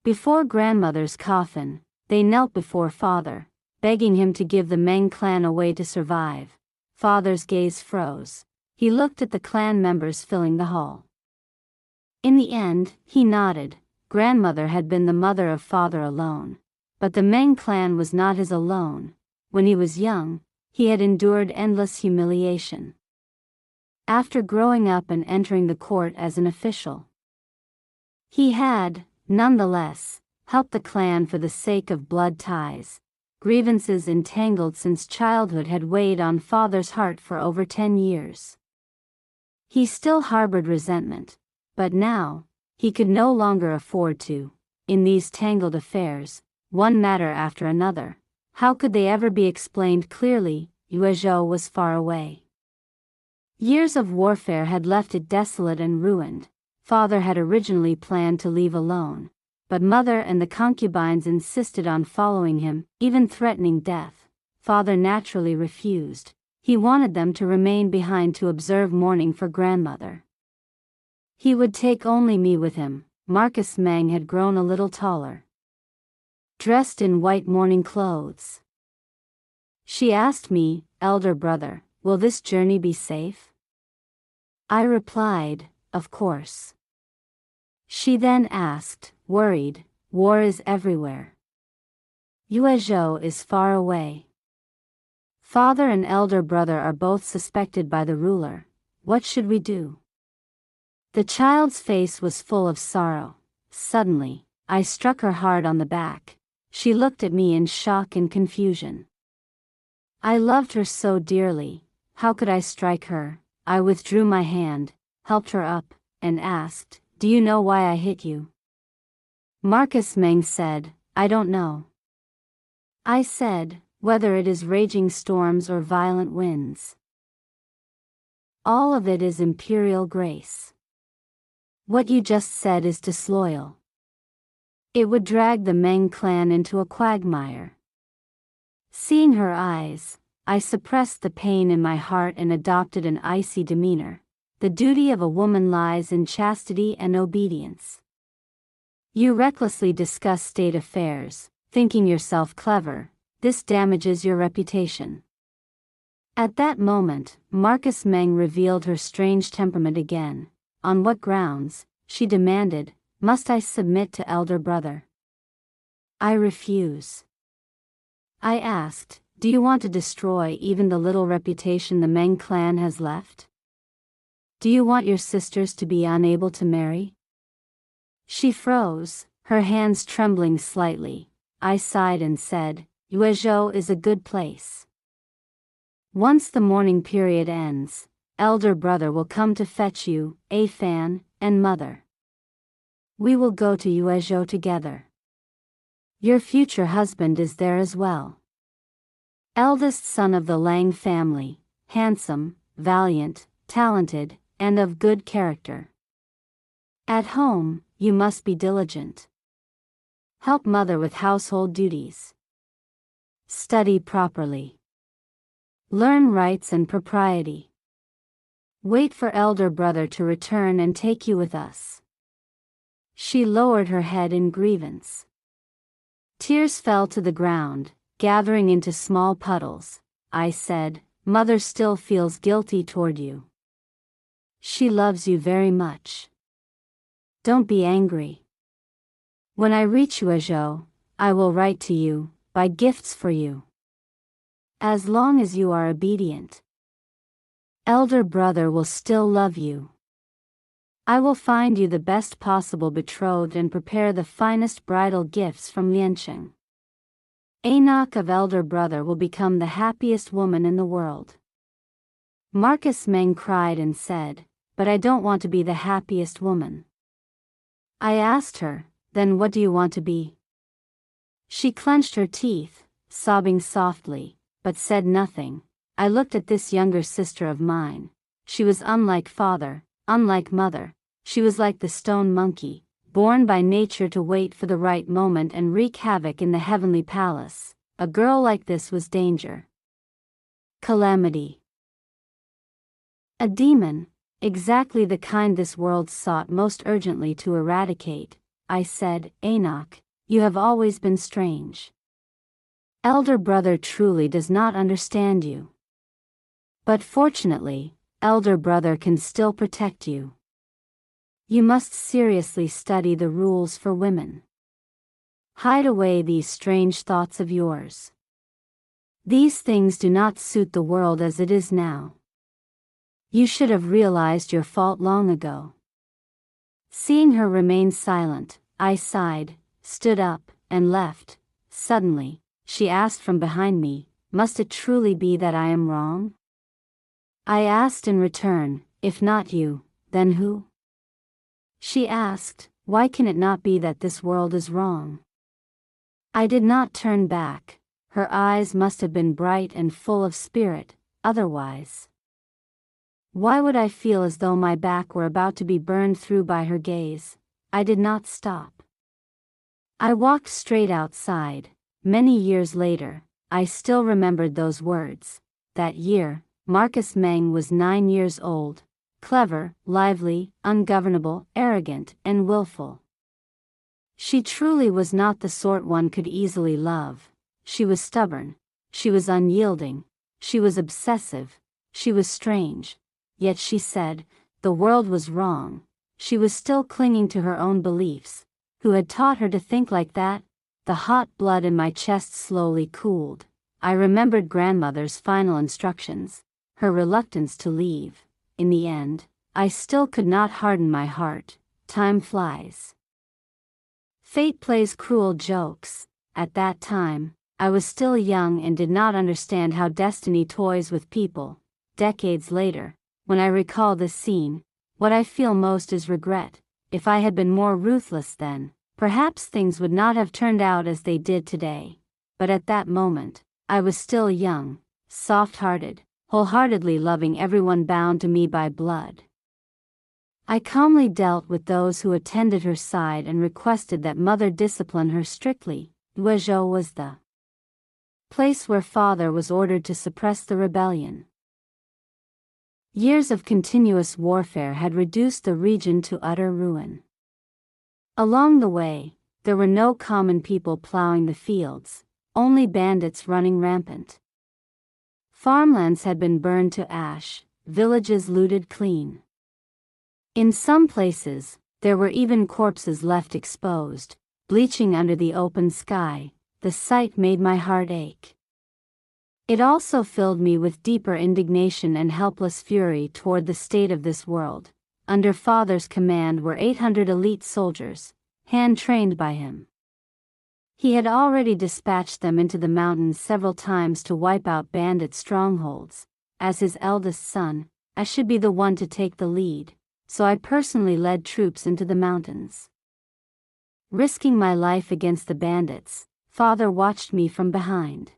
Before grandmother's coffin, they knelt before father, begging him to give the Meng clan a way to survive. Father's gaze froze. He looked at the clan members filling the hall. In the end, he nodded. Grandmother had been the mother of father alone. But the Meng clan was not his alone. When he was young, he had endured endless humiliation. After growing up and entering the court as an official, he had, nonetheless, helped the clan for the sake of blood ties. Grievances entangled since childhood had weighed on father's heart for over 10 years. He still harbored resentment, but now, he could no longer afford to. In these tangled affairs, one matter after another, how could they ever be explained clearly? Yuezhou was far away. Years of warfare had left it desolate and ruined. Father had originally planned to leave alone, but mother and the concubines insisted on following him, even threatening death. Father naturally refused. He wanted them to remain behind to observe mourning for grandmother. He would take only me with him. Marcus Meng had grown a little taller, dressed in white mourning clothes. She asked me, elder brother, will this journey be safe? I replied, of course. She then asked, worried, war is everywhere. Yuezhou is far away. Father and elder brother are both suspected by the ruler. What should we do? The child's face was full of sorrow. Suddenly, I struck her hard on the back. She looked at me in shock and confusion. I loved her so dearly. How could I strike her? I withdrew my hand, helped her up, and asked, do you know why I hit you? Marcus Meng said, I don't know. I said, whether it is raging storms or violent winds, all of it is imperial grace. What you just said is disloyal. It would drag the Meng clan into a quagmire. Seeing her eyes, I suppressed the pain in my heart and adopted an icy demeanor. The duty of a woman lies in chastity and obedience. You recklessly discuss state affairs, thinking yourself clever. This damages your reputation. At that moment, Marcus Meng revealed her strange temperament again. On what grounds, she demanded, must I submit to elder brother? I refuse. I asked, do you want to destroy even the little reputation the Meng clan has left? Do you want your sisters to be unable to marry? She froze, her hands trembling slightly. I sighed and said, Yuezhou is a good place. Once the mourning period ends, elder brother will come to fetch you, Afan, and mother. We will go to Uejo together. Your future husband is there as well. Eldest son of the Lang family, handsome, valiant, talented, and of good character. At home, you must be diligent. Help mother with household duties. Study properly. Learn rights and propriety. Wait for elder brother to return and take you with us. She lowered her head in grievance. Tears fell to the ground, gathering into small puddles. I said, Mother still feels guilty toward you. She loves you very much. Don't be angry. When I reach Uejo, I will write to you, buy gifts for you. As long as you are obedient, elder brother will still love you. I will find you the best possible betrothed and prepare the finest bridal gifts from Liancheng. Enoch of elder brother will become the happiest woman in the world. Marcus Meng cried and said, But I don't want to be the happiest woman. I asked her, Then what do you want to be? She clenched her teeth, sobbing softly, but said nothing. I looked at this younger sister of mine. She was unlike father, unlike mother. She was like the stone monkey, born by nature to wait for the right moment and wreak havoc in the heavenly palace. A girl like this was danger. Calamity. A demon, exactly the kind this world sought most urgently to eradicate. I said, Enoch, you have always been strange. Elder brother truly does not understand you. But fortunately, elder brother can still protect you. You must seriously study the rules for women. Hide away these strange thoughts of yours. These things do not suit the world as it is now. You should have realized your fault long ago. Seeing her remain silent, I sighed, stood up, and left. Suddenly, she asked from behind me, Must it truly be that I am wrong? I asked in return, If not you, then who? She asked, Why can it not be that this world is wrong? I did not turn back. Her eyes must have been bright and full of spirit, otherwise. Why would I feel as though my back were about to be burned through by her gaze? I did not stop. I walked straight outside. Many years later, I still remembered those words. That year, Marcus Meng was 9 years old, clever, lively, ungovernable, arrogant, and willful. She truly was not the sort one could easily love. She was stubborn, she was unyielding, she was obsessive, she was strange. Yet she said, the world was wrong. She was still clinging to her own beliefs. Who had taught her to think like that? The hot blood in my chest slowly cooled. I remembered grandmother's final instructions, her reluctance to leave. In the end, I still could not harden my heart. Time flies. Fate plays cruel jokes. At that time, I was still young and did not understand how destiny toys with people. Decades later, when I recall this scene, what I feel most is regret. If I had been more ruthless then, perhaps things would not have turned out as they did today. But at that moment, I was still young, soft-hearted, wholeheartedly loving everyone bound to me by blood. I calmly dealt with those who attended her side and requested that mother discipline her strictly. Uejo was the place where father was ordered to suppress the rebellion. Years of continuous warfare had reduced the region to utter ruin. Along the way, there were no common people plowing the fields, only bandits running rampant. Farmlands had been burned to ash, villages looted clean. In some places, there were even corpses left exposed, bleaching under the open sky. The sight made my heart ache. It also filled me with deeper indignation and helpless fury toward the state of this world. Under father's command were 800 elite soldiers, hand-trained by him. He had already dispatched them into the mountains several times to wipe out bandit strongholds. As his eldest son, I should be the one to take the lead, so I personally led troops into the mountains. Risking my life against the bandits, Father watched me from behind.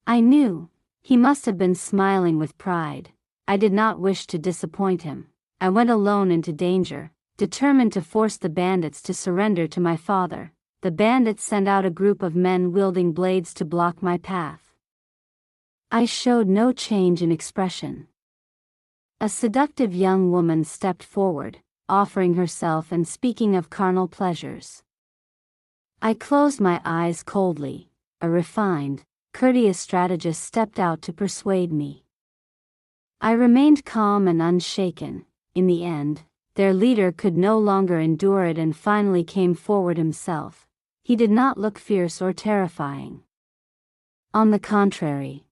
I knew he must have been smiling with pride. I did not wish to disappoint him. I went alone into danger, determined to force the bandits to surrender to my father. The bandits sent out a group of men wielding blades to block my path. I showed no change in expression. A seductive young woman stepped forward, offering herself and speaking of carnal pleasures. I closed my eyes coldly. A refined, courteous strategist stepped out to persuade me. I remained calm and unshaken. In the end, their leader could no longer endure it and finally came forward himself. He did not look fierce or terrifying. On the contrary,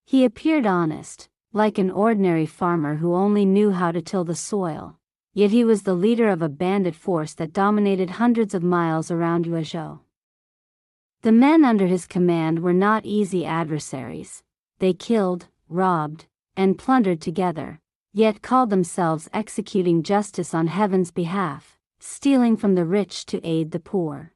he appeared honest, like an ordinary farmer who only knew how to till the soil. Yet he was the leader of a bandit force that dominated hundreds of miles around Uezhou. The men under his command were not easy adversaries. They killed, robbed, and plundered together, yet called themselves executing justice on heaven's behalf, stealing from the rich to aid the poor.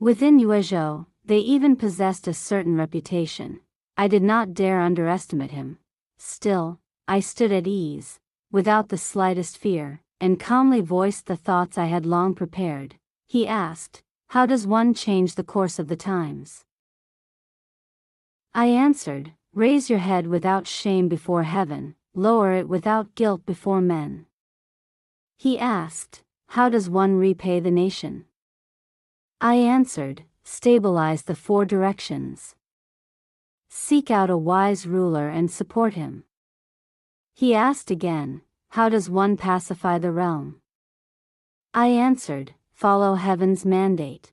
Within Uezhou, they even possessed a certain reputation. I did not dare underestimate him. Still, I stood at ease, without the slightest fear, and calmly voiced the thoughts I had long prepared. He asked, "How does one change the course of the times?" I answered, "Raise your head without shame before heaven, lower it without guilt before men." He asked, "How does one repay the nation?" I answered, "Stabilize the four directions. Seek out a wise ruler and support him." He asked again, "How does one pacify the realm?" I answered, "Follow heaven's mandate.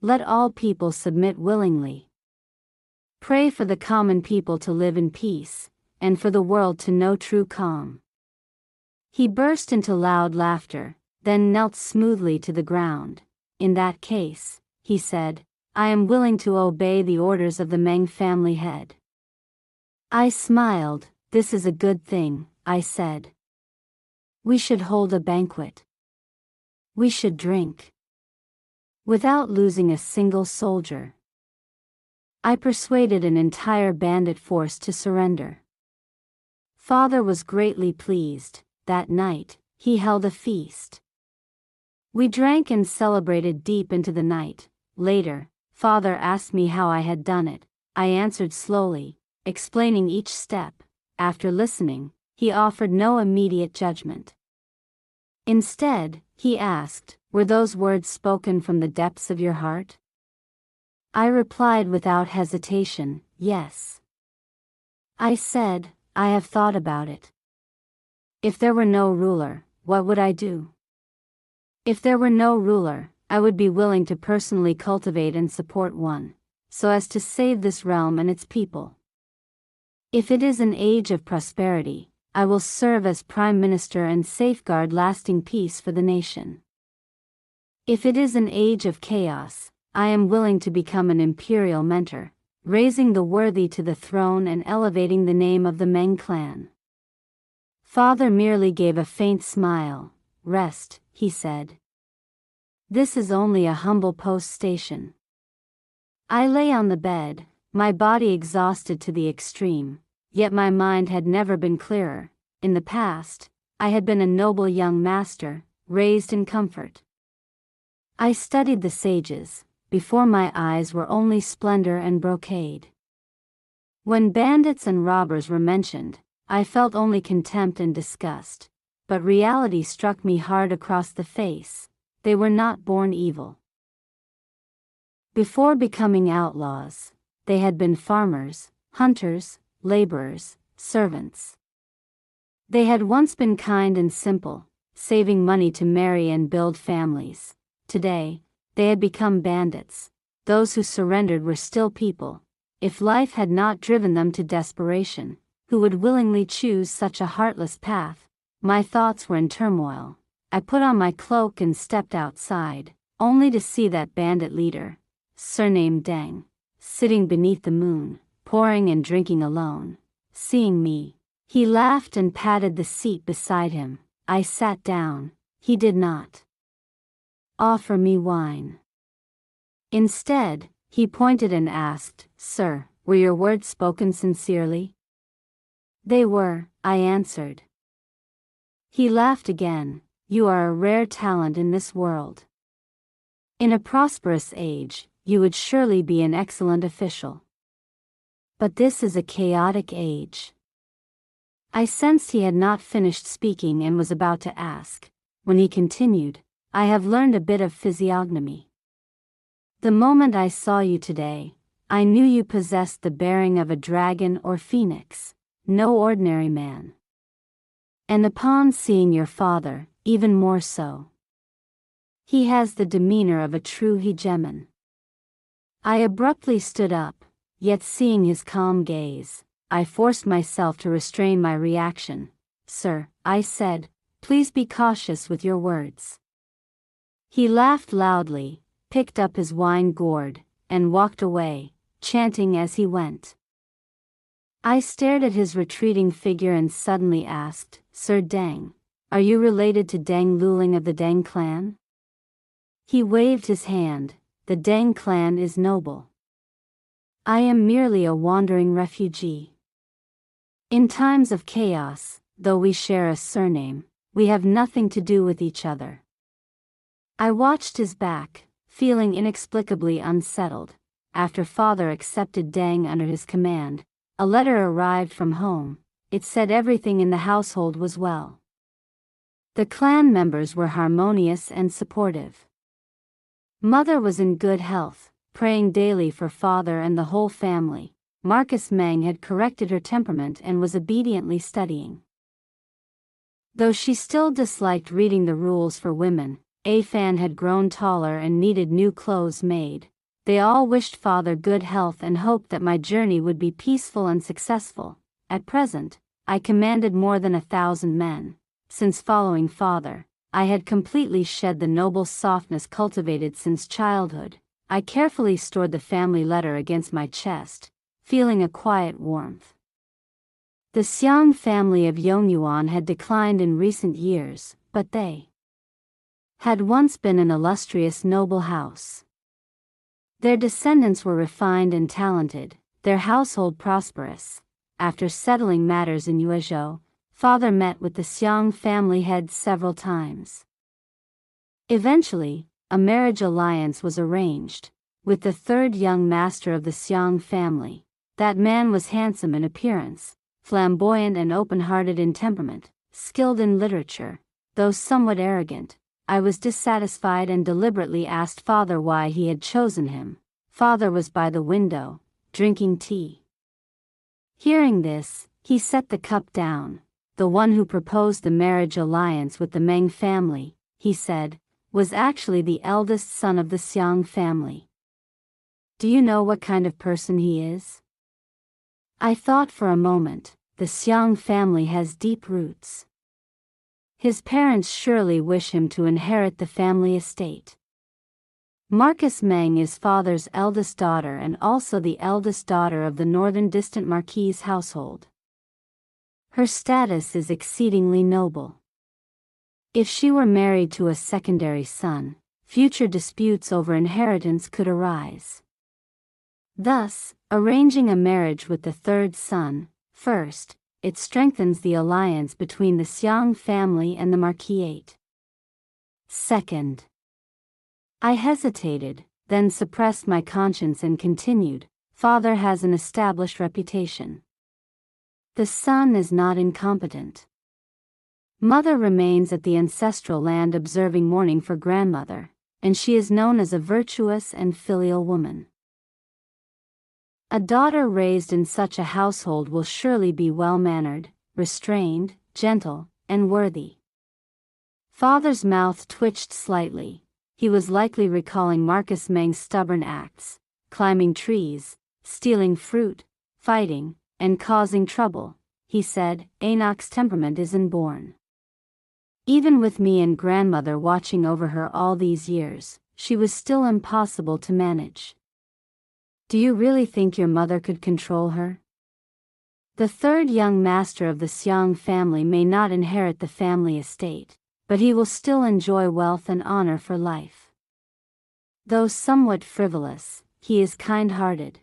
Let all people submit willingly. Pray for the common people to live in peace, and for the world to know true calm." He burst into loud laughter, then knelt smoothly to the ground. "In that case," he said, "I am willing to obey the orders of the Meng family head." I smiled. "This is a good thing," I said. "We should hold a banquet. We should drink. Without losing a single soldier." I persuaded an entire bandit force to surrender. Father was greatly pleased. That night, he held a feast. We drank and celebrated deep into the night. Later, Father asked me how I had done it. I answered slowly, explaining each step. After listening, he offered no immediate judgment. Instead, he asked, "Were those words spoken from the depths of your heart?" I replied without hesitation, "Yes." I said, "I have thought about it. If there were no ruler, what would I do? If there were no ruler, I would be willing to personally cultivate and support one, so as to save this realm and its people. If it is an age of prosperity, I will serve as Prime Minister and safeguard lasting peace for the nation. If it is an age of chaos, I am willing to become an imperial mentor, raising the worthy to the throne and elevating the name of the Meng clan." Father merely gave a faint smile. "Rest," he said. "This is only a humble post station." I lay on the bed, my body exhausted to the extreme, yet my mind had never been clearer. In the past, I had been a noble young master, raised in comfort. I studied the sages. Before my eyes were only splendor and brocade. When bandits and robbers were mentioned, I felt only contempt and disgust, but reality struck me hard across the face. They were not born evil. Before becoming outlaws, they had been farmers, hunters, laborers, servants. They had once been kind and simple, saving money to marry and build families. Today, they had become bandits. Those who surrendered were still people. If life had not driven them to desperation, who would willingly choose such a heartless path? My thoughts were in turmoil. I put on my cloak and stepped outside. only to see that bandit leader, surnamed Deng, sitting beneath the moon, pouring and drinking alone. Seeing me, he laughed and patted the seat beside him. I sat down. He did not offer me wine. Instead, he pointed and asked, "Sir, were your words spoken sincerely?" "They were," I answered. He laughed again. "You are a rare talent in this world. In a prosperous age, you would surely be an excellent official. But this is a chaotic age." I sensed he had not finished speaking and was about to ask. When he continued, "I have learned a bit of physiognomy. The moment I saw you today, I knew you possessed the bearing of a dragon or phoenix, no ordinary man. And upon seeing your father, even more so. He has the demeanor of a true hegemon." I abruptly stood up, yet seeing his calm gaze, I forced myself to restrain my reaction. "Sir," I said, "please be cautious with your words." He laughed loudly, picked up his wine gourd, and walked away, chanting as he went. I stared at his retreating figure and suddenly asked, "Sir Deng, are you related to Deng Luling of the Deng clan?" He waved his hand. "The Deng clan is noble. I am merely a wandering refugee. In times of chaos, though we share a surname, we have nothing to do with each other." I watched his back, feeling inexplicably unsettled. After father accepted Deng under his command, a letter arrived from home. It said everything in the household was well. The clan members were harmonious and supportive. Mother was in good health, praying daily for father and the whole family. Marcus Meng had corrected her temperament and was obediently studying. Though she still disliked reading the rules for women, Afan had grown taller and needed new clothes made. They all wished father good health and hoped that my journey would be peaceful and successful. At present, I commanded more than 1,000 men. Since following father, I had completely shed the noble softness cultivated since childhood. I carefully stored the family letter against my chest, feeling a quiet warmth. The Xiang family of Yongyuan had declined in recent years, but they had once been an illustrious noble house. Their descendants were refined and talented, their household prosperous. After settling matters in Yuezhou, father met with the Xiang family heads several times. Eventually, a marriage alliance was arranged, with the third young master of the Xiang family. That man was handsome in appearance, flamboyant and open-hearted in temperament, skilled in literature. Though somewhat arrogant, I was dissatisfied and deliberately asked father why he had chosen him. Father was by the window, drinking tea. Hearing this, he set the cup down. "The one who proposed the marriage alliance with the Meng family," he said, "was actually the eldest son of the Xiang family. Do you know what kind of person he is?" I thought for a moment. The Xiang family has deep roots. His parents surely wish him to inherit the family estate. Marcus Meng is father's eldest daughter and also the eldest daughter of the northern distant Marquis' household. Her status is exceedingly noble. If she were married to a secondary son, future disputes over inheritance could arise. Thus, arranging a marriage with the third son, first, it strengthens the alliance between the Xiang family and the Marquisate. Second, I hesitated, then suppressed my conscience and continued, "Father has an established reputation. The son is not incompetent. Mother remains at the ancestral land observing mourning for grandmother, and she is known as a virtuous and filial woman. A daughter raised in such a household will surely be well-mannered, restrained, gentle, and worthy." Father's mouth twitched slightly. He was likely recalling Marcus Meng's stubborn acts, climbing trees, stealing fruit, fighting, and causing trouble. He said, "Enoch's temperament is inborn. Even with me and grandmother watching over her all these years, she was still impossible to manage. Do you really think your mother could control her? The third young master of the Xiang family may not inherit the family estate, but he will still enjoy wealth and honor for life. Though somewhat frivolous, he is kind-hearted.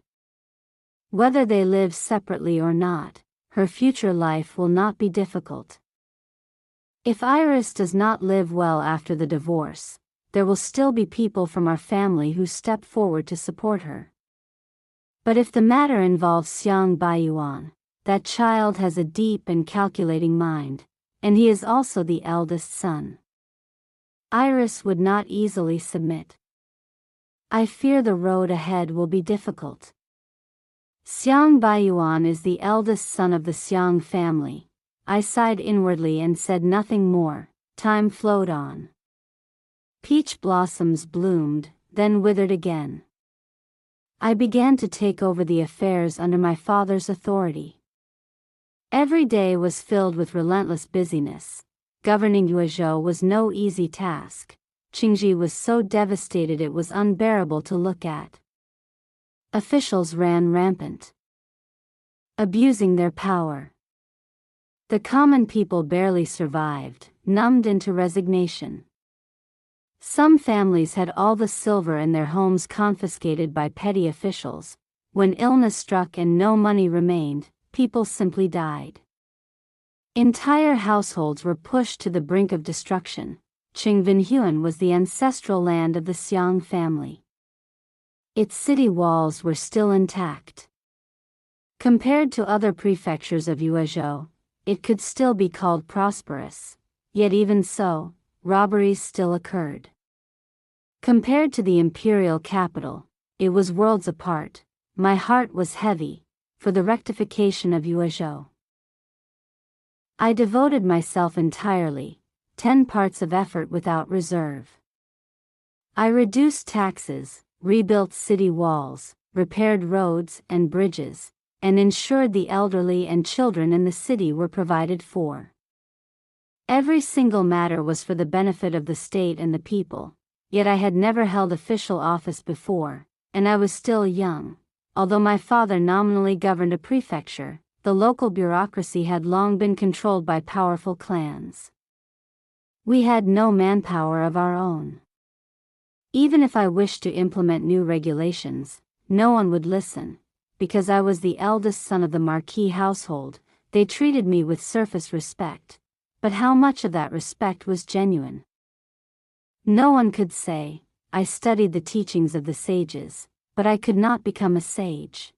Whether they live separately or not, her future life will not be difficult. If Iris does not live well after the divorce, there will still be people from our family who step forward to support her. But if the matter involves Xiang Baiyuan, that child has a deep and calculating mind, and he is also the eldest son. Iris would not easily submit. I fear the road ahead will be difficult. Xiang Baiyuan is the eldest son of the Xiang family. I sighed inwardly and said nothing more. Time flowed on. Peach blossoms bloomed, then withered again. I began to take over the affairs under my father's authority. Every day was filled with relentless busyness. Governing Yuezhou was no easy task. Qingji was so devastated it was unbearable to look at. Officials ran rampant, abusing their power. The common people barely survived, numbed into resignation. Some families had all the silver in their homes confiscated by petty officials. When illness struck and no money remained, people simply died. Entire households were pushed to the brink of destruction. Qingvinhuan was the ancestral land of the Xiang family. Its city walls were still intact. Compared to other prefectures of Yuezhou, it could still be called prosperous, yet even so, robberies still occurred. Compared to the imperial capital, it was worlds apart. My heart was heavy for the rectification of Yuezhou. I devoted myself entirely, 10 parts of effort without reserve. I reduced taxes, rebuilt city walls, repaired roads and bridges, and ensured the elderly and children in the city were provided for. Every single matter was for the benefit of the state and the people, yet I had never held official office before, and I was still young. Although my father nominally governed a prefecture, the local bureaucracy had long been controlled by powerful clans. We had no manpower of our own. Even if I wished to implement new regulations, no one would listen. Because I was the eldest son of the Marquis household, they treated me with surface respect. But how much of that respect was genuine? No one could say. I studied the teachings of the sages, but I could not become a sage.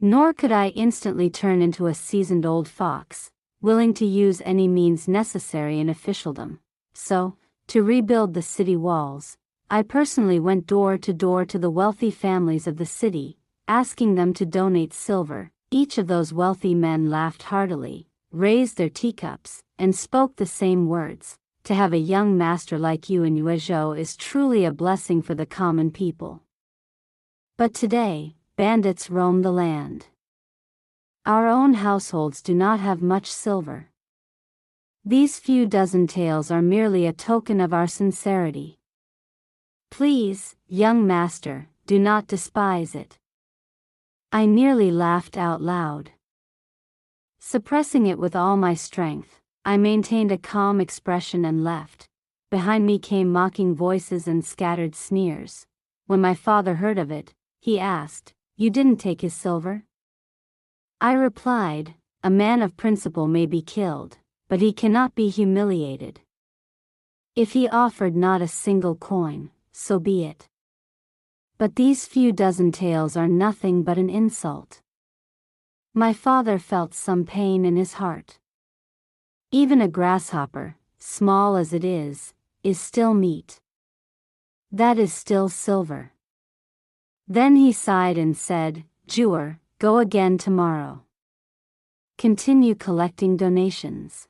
Nor could I instantly turn into a seasoned old fox, willing to use any means necessary in officialdom. So, to rebuild the city walls, I personally went door to the wealthy families of the city, asking them to donate silver. Each of those wealthy men laughed heartily, raised their teacups, and spoke the same words. To have a young master like you in Yuezhou is truly a blessing for the common people. But today, bandits roam the land. Our own households do not have much silver. These few dozen taels are merely a token of our sincerity. Please, young master, do not despise it. I nearly laughed out loud. Suppressing it with all my strength, I maintained a calm expression and left. Behind me came mocking voices and scattered sneers. When my father heard of it, he asked, "You didn't take his silver?" I replied, "A man of principle may be killed, but he cannot be humiliated. If he offered not a single coin, so be it. But these few dozen taels are nothing but an insult." My father felt some pain in his heart. Even a grasshopper, small as it is still meat. That is still silver. Then he sighed and said, "Jewer, go again tomorrow. Continue collecting donations.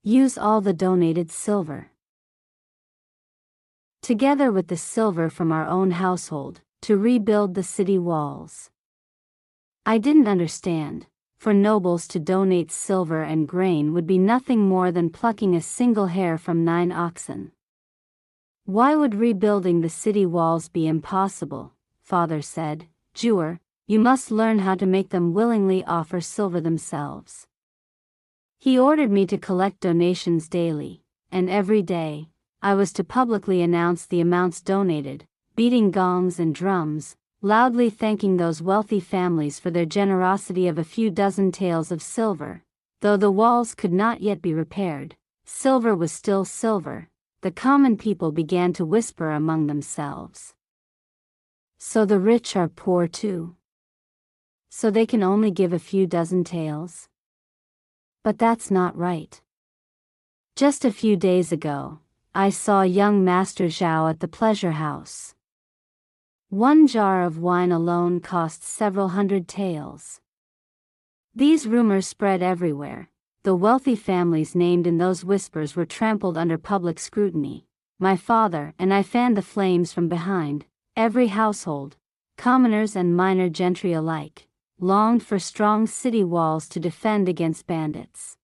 Use all the donated silver, together with the silver from our own household, to rebuild the city walls." I didn't understand. For nobles to donate silver and grain would be nothing more than plucking a single hair from 9 oxen. Why would rebuilding the city walls be impossible? Father said. Jewer, you must learn how to make them willingly offer silver themselves. He ordered me to collect donations daily, and every day, I was to publicly announce the amounts donated, beating gongs and drums, loudly thanking those wealthy families for their generosity of a few dozen taels of silver. Though the walls could not yet be repaired, silver was still silver. The common people began to whisper among themselves. So the rich are poor too. So they can only give a few dozen taels? But that's not right. Just a few days ago, I saw young Master Zhao at the pleasure house. One jar of wine alone cost several hundred taels. These rumors spread everywhere. The wealthy families named in those whispers were trampled under public scrutiny. My father and I fanned the flames from behind. Every household, commoners and minor gentry alike, longed for strong city walls to defend against bandits.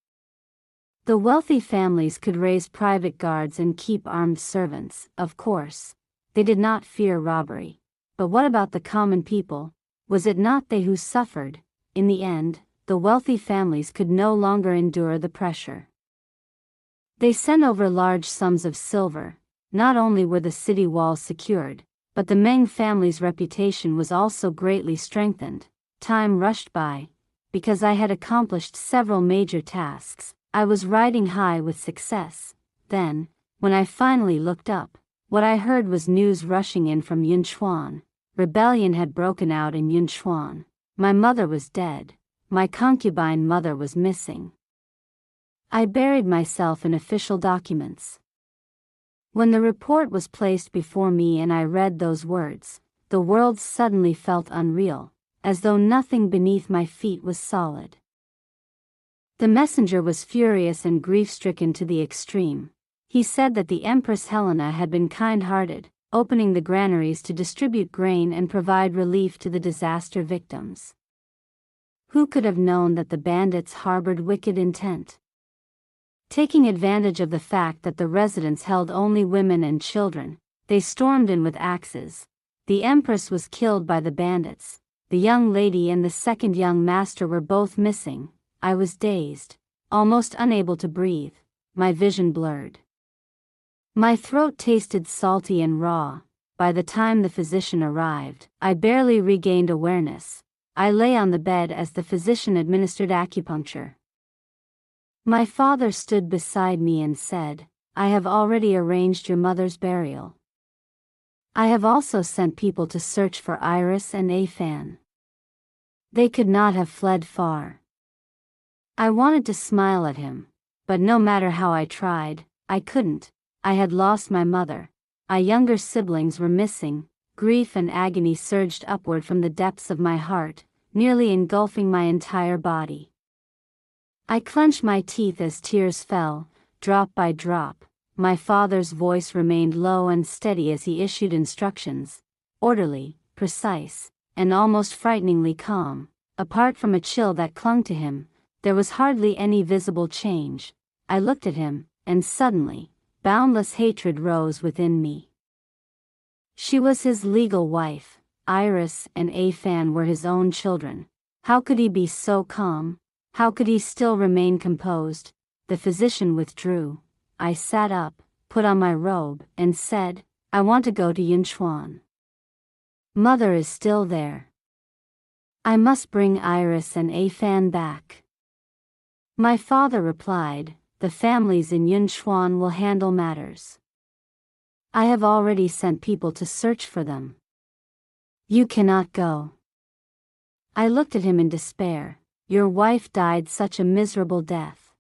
The wealthy families could raise private guards and keep armed servants, of course. They did not fear robbery. But what about the common people? Was it not they who suffered? In the end, the wealthy families could no longer endure the pressure. They sent over large sums of silver. Not only were the city walls secured, but the Meng family's reputation was also greatly strengthened. Time rushed by. Because I had accomplished several major tasks, I was riding high with success. Then, when I finally looked up, what I heard was news rushing in from Yunchuan. Rebellion had broken out in Yunchuan. My mother was dead. My concubine mother was missing. I buried myself in official documents. When the report was placed before me and I read those words, the world suddenly felt unreal, as though nothing beneath my feet was solid. The messenger was furious and grief-stricken to the extreme. He said that the Empress Helena had been kind-hearted, opening the granaries to distribute grain and provide relief to the disaster victims. Who could have known that the bandits harbored wicked intent? Taking advantage of the fact that the residence held only women and children, they stormed in with axes. The Empress was killed by the bandits. The young lady and the second young master were both missing. I was dazed, almost unable to breathe, my vision blurred. My throat tasted salty and raw. By the time the physician arrived, I barely regained awareness. I lay on the bed as the physician administered acupuncture. My father stood beside me and said, I have already arranged your mother's burial. I have also sent people to search for Iris and Afan. They could not have fled far. I wanted to smile at him, but no matter how I tried, I couldn't. I had lost my mother. My younger siblings were missing. Grief and agony surged upward from the depths of my heart, nearly engulfing my entire body. I clenched my teeth as tears fell, drop by drop. My father's voice remained low and steady as he issued instructions, orderly, precise, and almost frighteningly calm. Apart from a chill that clung to him, there was hardly any visible change. I looked at him, and suddenly, boundless hatred rose within me. She was his legal wife. Iris and Afan were his own children. How could he be so calm? How could he still remain composed? The physician withdrew. I sat up, put on my robe, and said, I want to go to Yunchuan. Mother is still there. I must bring Iris and Afan back. My father replied, the families in Yunchuan will handle matters. I have already sent people to search for them. You cannot go. I looked at him in despair. Your wife died such a miserable death.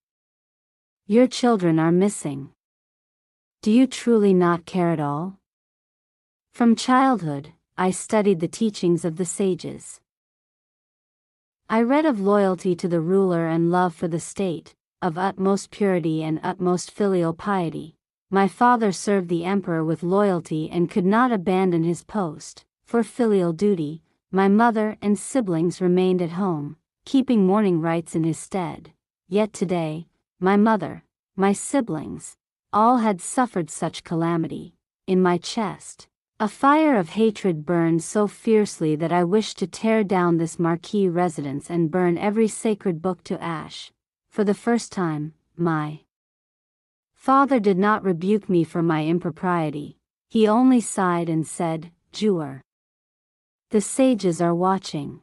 Your children are missing. Do you truly not care at all? From childhood, I studied the teachings of the sages. I read of loyalty to the ruler and love for the state, of utmost purity and utmost filial piety. My father served the emperor with loyalty and could not abandon his post. For filial duty, my mother and siblings remained at home, keeping mourning rites in his stead. Yet today, my mother, my siblings, all had suffered such calamity. in my chest. A fire of hatred burned so fiercely that I wished to tear down this marquis residence and burn every sacred book to ash. For the first time, my father did not rebuke me for my impropriety. He only sighed and said, "Jewer, the sages are watching.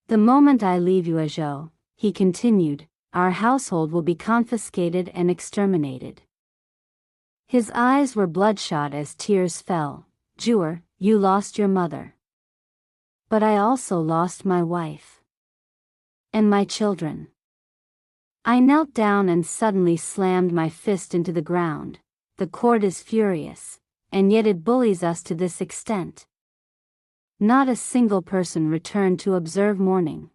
The moment I leave you, Ajo," he continued, "our household will be confiscated and exterminated." His eyes were bloodshot as tears fell. "Jewer, you lost your mother. But I also lost my wife. And my children." I knelt down and suddenly slammed my fist into the ground. The court is furious, and yet it bullies us to this extent. Not a single person returned to observe mourning.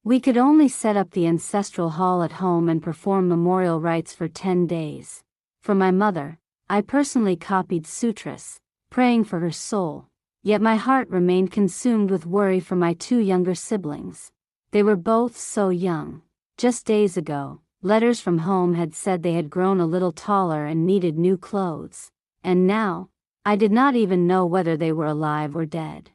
We could only set up the ancestral hall at home and perform memorial rites for 10 days. For my mother, I personally copied sutras, praying for her soul, yet my heart remained consumed with worry for my 2 younger siblings. They were both so young. Just days ago, letters from home had said they had grown a little taller and needed new clothes, and now, I did not even know whether they were alive or dead.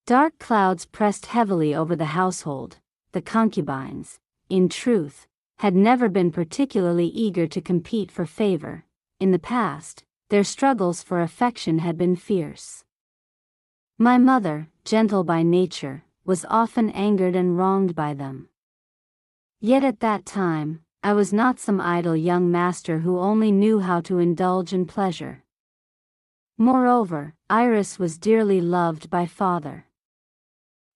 Dark clouds pressed heavily over the household. The concubines, in truth, had never been particularly eager to compete for favor. In the past, their struggles for affection had been fierce. My mother, gentle by nature, was often angered and wronged by them. Yet at that time, I was not some idle young master who only knew how to indulge in pleasure. Moreover, Iris was dearly loved by father.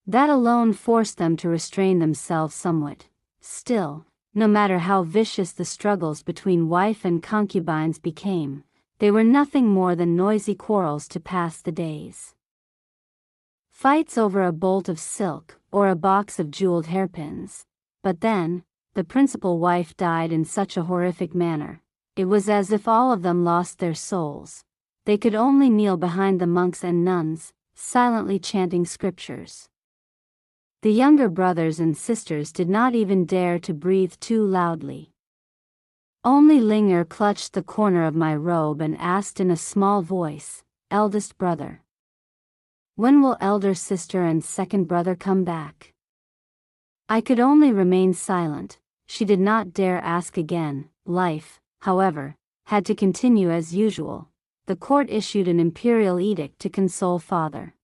That alone forced them to restrain themselves somewhat. Still, no matter how vicious the struggles between wife and concubines became, they were nothing more than noisy quarrels to pass the days. Fights over a bolt of silk or a box of jeweled hairpins. But then, the principal wife died in such a horrific manner. It was as if all of them lost their souls. They could only kneel behind the monks and nuns, silently chanting scriptures. The younger brothers and sisters did not even dare to breathe too loudly. Only Linger clutched the corner of my robe and asked in a small voice, "Eldest brother, when will elder sister and second brother come back?" I could only remain silent. She did not dare ask again. Life, however, had to continue as usual. The court issued an imperial edict to console father.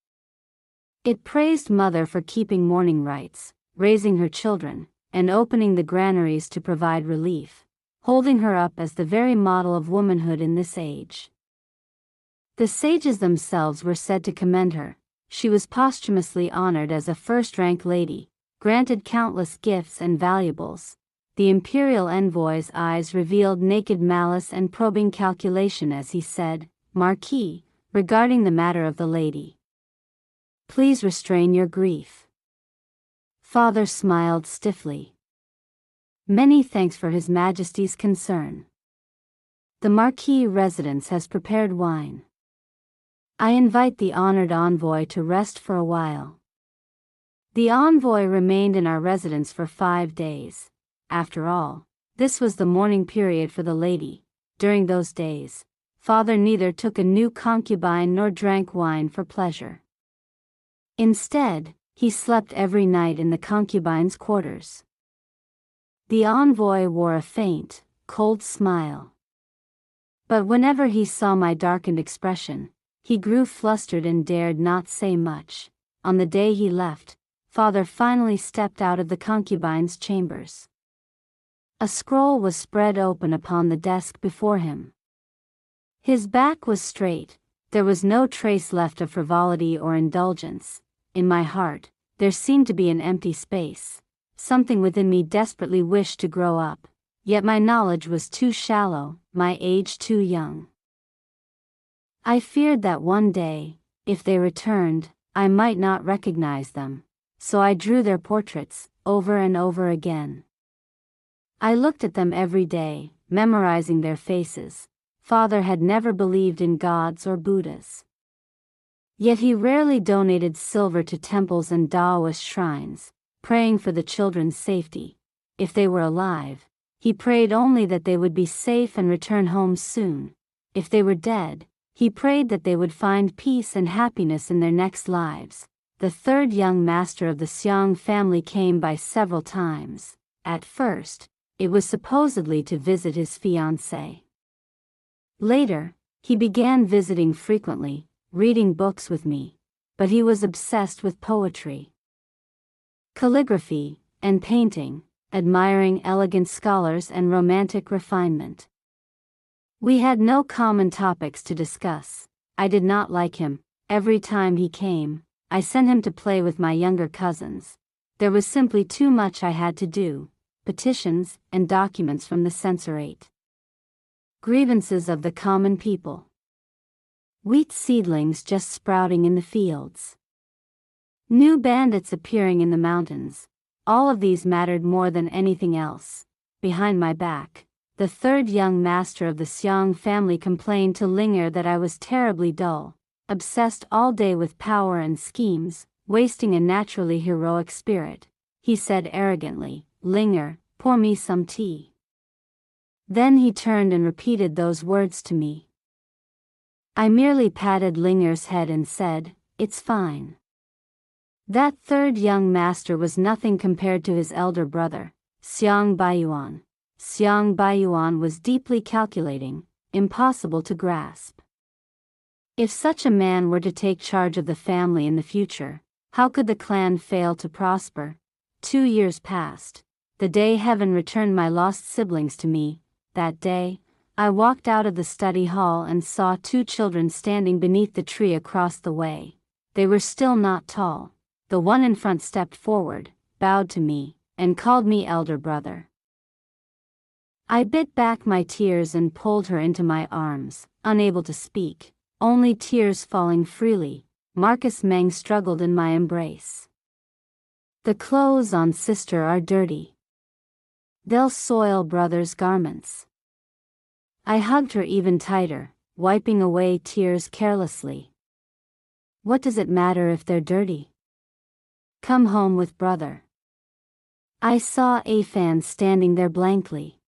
It praised mother for keeping mourning rites, raising her children, and opening the granaries to provide relief, holding her up as the very model of womanhood in this age. The sages themselves were said to commend her. She was posthumously honored as a first-rank lady, granted countless gifts and valuables. The imperial envoy's eyes revealed naked malice and probing calculation as he said, "Marquis, regarding the matter of the lady, please restrain your grief." Father smiled stiffly. "Many thanks for His Majesty's concern. The Marquis residence has prepared wine. I invite the honored envoy to rest for a while." The envoy remained in our residence for 5 days. After all, this was the mourning period for the lady. During those days, father neither took a new concubine nor drank wine for pleasure. Instead, he slept every night in the concubine's quarters. The envoy wore a faint, cold smile. But whenever he saw my darkened expression, he grew flustered and dared not say much. On the day he left, father finally stepped out of the concubine's chambers. A scroll was spread open upon the desk before him. His back was straight. There was no trace left of frivolity or indulgence. In my heart, there seemed to be an empty space. Something within me desperately wished to grow up, yet my knowledge was too shallow, my age too young. I feared that one day, if they returned, I might not recognize them, so I drew their portraits, over and over again. I looked at them every day, memorizing their faces. Father had never believed in gods or Buddhas. Yet he rarely donated silver to temples and Taoist shrines, praying for the children's safety. If they were alive, he prayed only that they would be safe and return home soon. If they were dead, he prayed that they would find peace and happiness in their next lives. The third young master of the Xiang family came by several times. At first, it was supposedly to visit his fiancée. Later, he began visiting frequently, reading books with me, but he was obsessed with poetry, calligraphy, and painting, admiring elegant scholars and romantic refinement. We had no common topics to discuss. I did not like him. Every time he came, I sent him to play with my younger cousins. There was simply too much I had to do, petitions and documents from the censorate. Grievances of the common people. Wheat seedlings just sprouting in the fields. New bandits appearing in the mountains. All of these mattered more than anything else. Behind my back, the third young master of the Xiang family complained to Linger that I was terribly dull, obsessed all day with power and schemes, wasting a naturally heroic spirit. He said arrogantly, "Linger, pour me some tea." Then he turned and repeated those words to me. I merely patted Linger's head and said, "It's fine." That third young master was nothing compared to his elder brother, Xiang Baiyuan. Xiang Baiyuan was deeply calculating, impossible to grasp. If such a man were to take charge of the family in the future, how could the clan fail to prosper? 2 years passed. The day heaven returned my lost siblings to me. That day, I walked out of the study hall and saw 2 children standing beneath the tree across the way. They were still not tall. The one in front stepped forward, bowed to me, and called me elder brother. I bit back my tears and pulled her into my arms, unable to speak, only tears falling freely. Marcus Meng struggled in my embrace. "The clothes on sister are dirty. They'll soil brother's garments." I hugged her even tighter, wiping away tears carelessly. "What does it matter if they're dirty? Come home with brother." I saw Afan standing there blankly.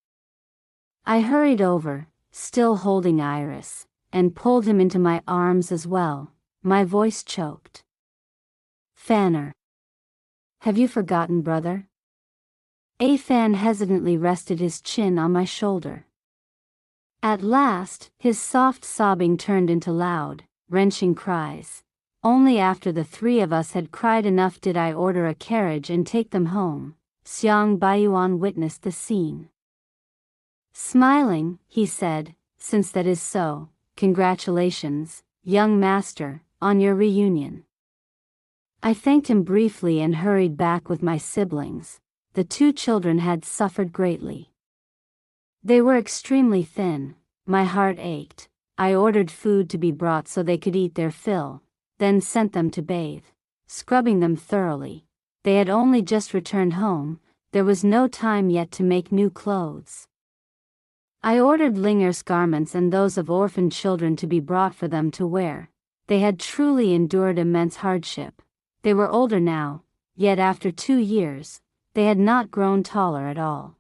I hurried over, still holding Iris, and pulled him into my arms as well. My voice choked. "Fanner. Have you forgotten brother?" Afan hesitantly rested his chin on my shoulder. At last, his soft sobbing turned into loud, wrenching cries. Only after the 3 of us had cried enough did I order a carriage and take them home. Xiang Baiyuan witnessed the scene. Smiling, he said, "Since that is so, congratulations, young master, on your reunion." I thanked him briefly and hurried back with my siblings. The 2 children had suffered greatly. They were extremely thin. My heart ached. I ordered food to be brought so they could eat their fill, then sent them to bathe, scrubbing them thoroughly. They had only just returned home. There was no time yet to make new clothes. I ordered Linger's garments and those of orphaned children to be brought for them to wear. They had truly endured immense hardship. They were older now, yet after 2 years, they had not grown taller at all.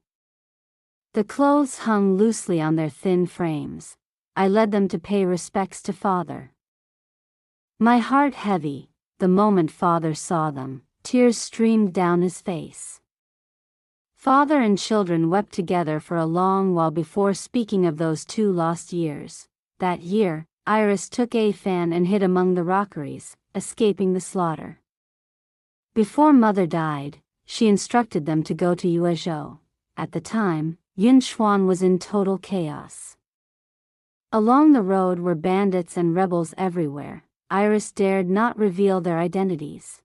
The clothes hung loosely on their thin frames. I led them to pay respects to father. My heart heavy, the moment father saw them, tears streamed down his face. Father and children wept together for a long while before speaking of those 2 lost years. That year, Iris took Afan and hid among the rockeries, escaping the slaughter. Before mother died, she instructed them to go to Yuezhou. At the time, Yunchuan was in total chaos. Along the road were bandits and rebels everywhere. Iris dared not reveal their identities.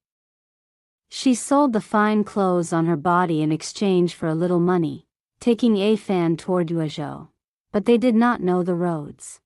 She sold the fine clothes on her body in exchange for a little money, taking Afan toward Yuezhou. But they did not know the roads.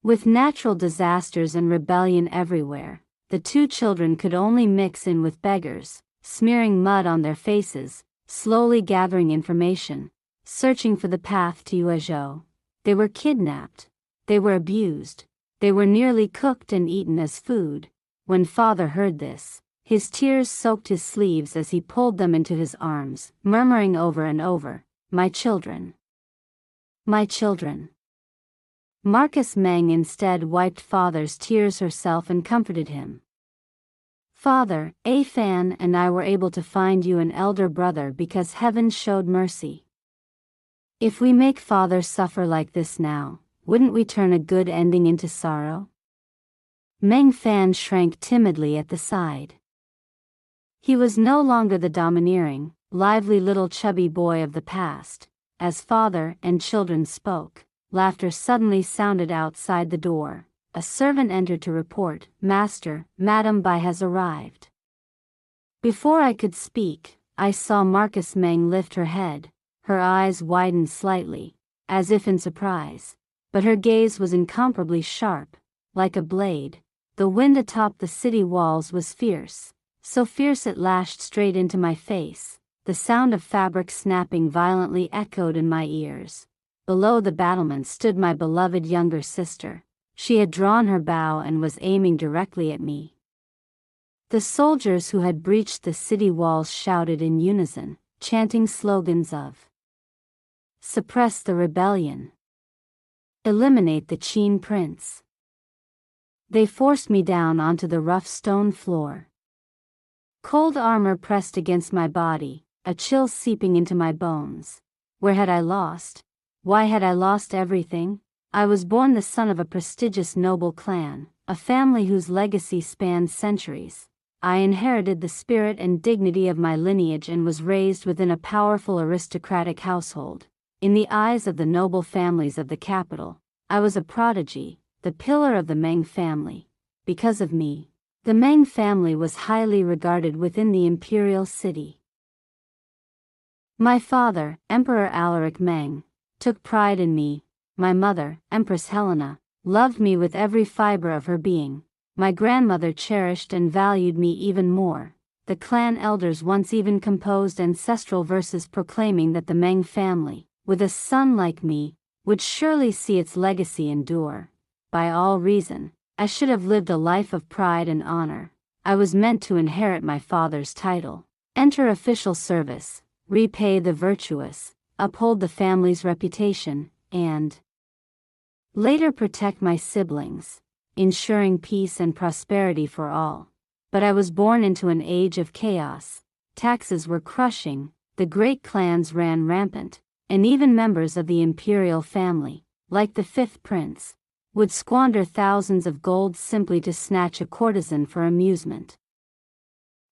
With natural disasters and rebellion everywhere, the 2 children could only mix in with beggars, smearing mud on their faces, slowly gathering information, searching for the path to Yuezhou. They were kidnapped. They were abused. They were nearly cooked and eaten as food. When father heard this, his tears soaked his sleeves as he pulled them into his arms, murmuring over and over, "My children. My children." Marcus Meng instead wiped father's tears herself and comforted him. Father, A Fan and I were able to find you an elder brother because heaven showed mercy. If we make father suffer like this now, wouldn't we turn a good ending into sorrow? Meng Fan shrank timidly at the side. He was no longer the domineering, lively little chubby boy of the past. As father and children spoke, laughter suddenly sounded outside the door. A servant entered to report, "Master, Madam Bai has arrived." Before I could speak, I saw Marcus Meng lift her head. Her eyes widened slightly, as if in surprise, but her gaze was incomparably sharp, like a blade. The wind atop the city walls was fierce, so fierce it lashed straight into my face. The sound of fabric snapping violently echoed in my ears. Below the battlements stood my beloved younger sister. She had drawn her bow and was aiming directly at me. The soldiers who had breached the city walls shouted in unison, chanting slogans of "Suppress the rebellion. Eliminate the Qin prince." They forced me down onto the rough stone floor. Cold armor pressed against my body, a chill seeping into my bones. Where had I lost? Why had I lost everything? I was born the son of a prestigious noble clan, a family whose legacy spanned centuries. I inherited the spirit and dignity of my lineage and was raised within a powerful aristocratic household. In the eyes of the noble families of the capital, I was a prodigy, the pillar of the Meng family. Because of me, the Meng family was highly regarded within the imperial city. My father, Emperor Alaric Meng, took pride in me. My mother, Empress Helena, loved me with every fiber of her being. My grandmother cherished and valued me even more. The clan elders once even composed ancestral verses proclaiming that the Meng family, with a son like me, would surely see its legacy endure. By all reason, I should have lived a life of pride and honor. I was meant to inherit my father's title, enter official service, repay the virtuous, uphold the family's reputation, and later protect my siblings, ensuring peace and prosperity for all. But I was born into an age of chaos. Taxes were crushing, the great clans ran rampant, and even members of the imperial family, like the fifth prince, would squander thousands of gold simply to snatch a courtesan for amusement.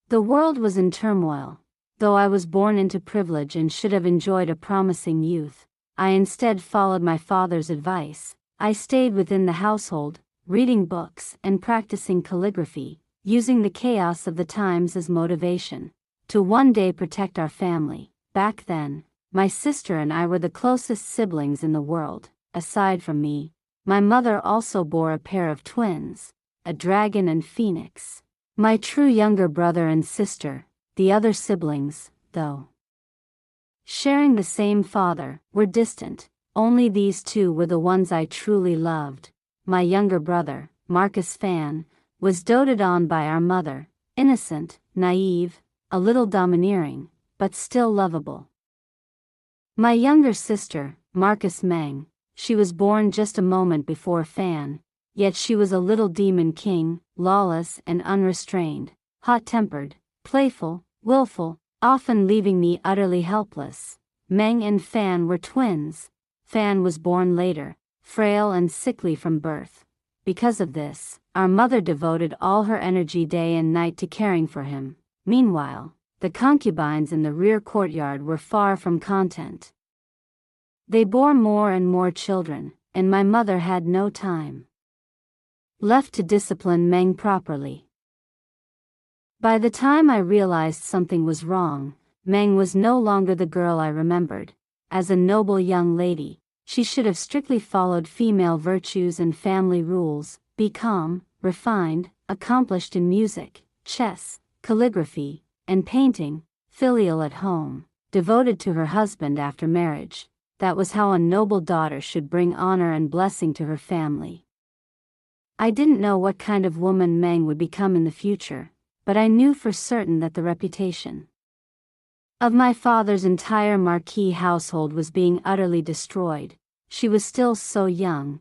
The world was in turmoil. Though I was born into privilege and should have enjoyed a promising youth, I instead followed my father's advice. I stayed within the household, reading books and practicing calligraphy, using the chaos of the times as motivation to one day protect our family. Back then, my sister and I were the closest siblings in the world. Aside from me, my mother also bore a pair of twins, a dragon and phoenix. My true younger brother and sister, the other siblings, though sharing the same father, were distant. Only these two were the ones I truly loved. My younger brother, Marcus Fan, was doted on by our mother, innocent, naive, a little domineering, but still lovable. My younger sister, Marcus Meng, she was born just a moment before Fan, yet she was a little demon king, lawless and unrestrained, hot-tempered, playful, willful, often leaving me utterly helpless. Meng and Fan were twins. Fan was born later, frail and sickly from birth. Because of this, our mother devoted all her energy day and night to caring for him. Meanwhile, the concubines in the rear courtyard were far from content. They bore more and more children, and my mother had no time left to discipline Meng properly. By the time I realized something was wrong, Meng was no longer the girl I remembered. As a noble young lady, she should have strictly followed female virtues and family rules, be calm, refined, accomplished in music, chess, calligraphy, and painting, filial at home, devoted to her husband after marriage. That was how a noble daughter should bring honor and blessing to her family. I didn't know what kind of woman Meng would become in the future, but I knew for certain that the reputation of my father's entire marquis household was being utterly destroyed. She was still so young,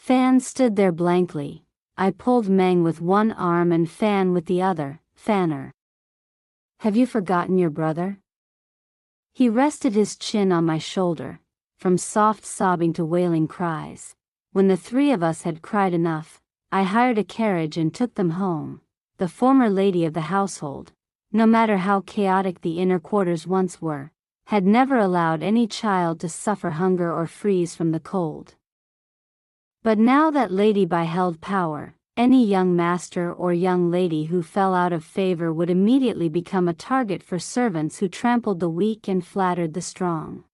Fan stood there blankly. I pulled Meng with one arm and Fan with the other. Fanner. Have you forgotten your brother? He rested his chin on my shoulder, from soft sobbing to wailing cries. When the three of us had cried enough, I hired a carriage and took them home. The former lady of the household, no matter how chaotic the inner quarters once were, had never allowed any child to suffer hunger or freeze from the cold. But now that Lady Bai held power, any young master or young lady who fell out of favor would immediately become a target for servants who trampled the weak and flattered the strong.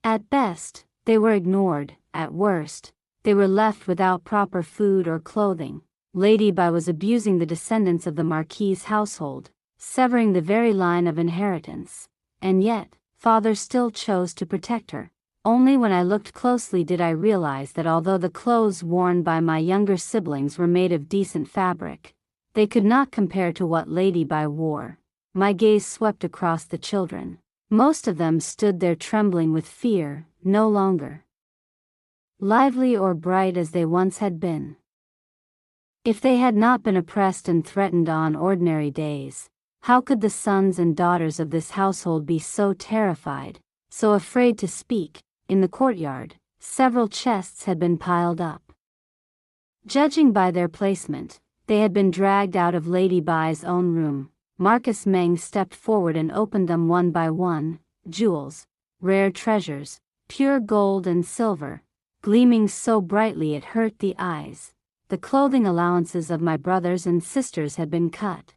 At best, they were ignored. At worst, they were left without proper food or clothing. Lady Bai was abusing the descendants of the Marquis's household, severing the very line of inheritance. And yet, father still chose to protect her. Only when I looked closely did I realize that although the clothes worn by my younger siblings were made of decent fabric, they could not compare to what Lady Bai wore. My gaze swept across the children. Most of them stood there trembling with fear, no longer lively or bright as they once had been. If they had not been oppressed and threatened on ordinary days, how could the sons and daughters of this household be so terrified, so afraid to speak? In the courtyard, several chests had been piled up. Judging by their placement, they had been dragged out of Lady Bai's own room. Marcus Meng stepped forward and opened them one by one. Jewels, rare treasures, pure gold and silver, gleaming so brightly it hurt the eyes. The clothing allowances of my brothers and sisters had been cut.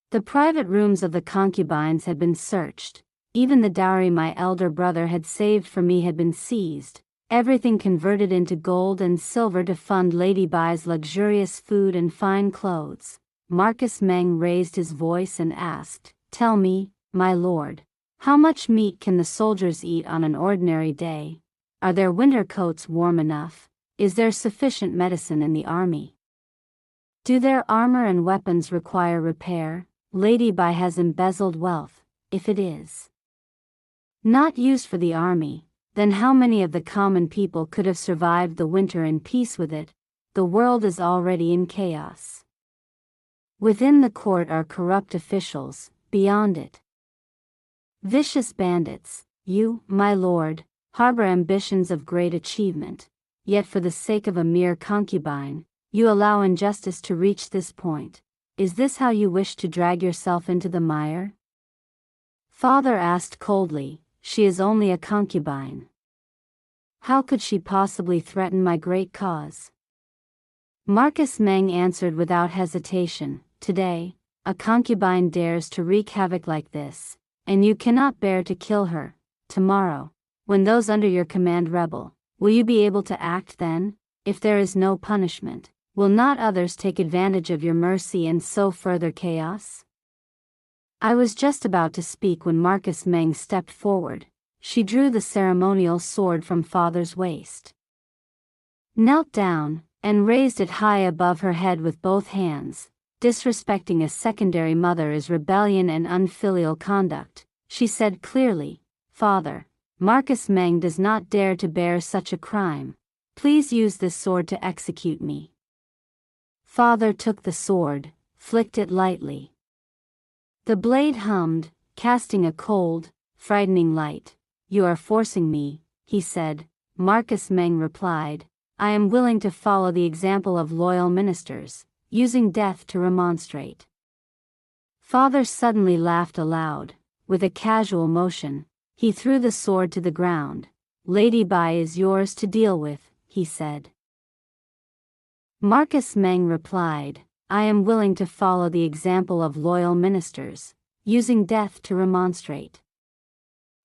The private rooms of the concubines had been searched. Even the dowry my elder brother had saved for me had been seized, everything converted into gold and silver to fund Lady Bai's luxurious food and fine clothes. Marcus Meng raised his voice and asked, "Tell me, my lord, how much meat can the soldiers eat on an ordinary day? Are their winter coats warm enough? Is there sufficient medicine in the army? Do their armor and weapons require repair? Lady Bai has embezzled wealth. If it is not used for the army, then how many of the common people could have survived the winter in peace with it? The world is already in chaos. Within the court are corrupt officials, beyond it, vicious bandits. You, my lord, harbor ambitions of great achievement, yet for the sake of a mere concubine, you allow injustice to reach this point. Is this how you wish to drag yourself into the mire?" Father asked coldly. "She is only a concubine. How could she possibly threaten my great cause?" Marcus Meng answered without hesitation, "Today, a concubine dares to wreak havoc like this, and you cannot bear to kill her. Tomorrow, when those under your command rebel, will you be able to act then? If there is no punishment, will not others take advantage of your mercy and sow further chaos?" I was just about to speak when Marcus Meng stepped forward. She drew the ceremonial sword from father's waist, knelt down, and raised it high above her head with both hands. "Disrespecting a secondary mother is rebellion and unfilial conduct," she said clearly. "Father, Marcus Meng does not dare to bear such a crime. Please use this sword to execute me." Father took the sword, flicked it lightly. The blade hummed, casting a cold, frightening light. "You are forcing me," he said. Marcus Meng replied, "I am willing to follow the example of loyal ministers, using death to remonstrate." Father suddenly laughed aloud. With a casual motion, he threw the sword to the ground. "Lady Bai is yours to deal with," he said. Marcus Meng replied, "I am willing to follow the example of loyal ministers, using death to remonstrate."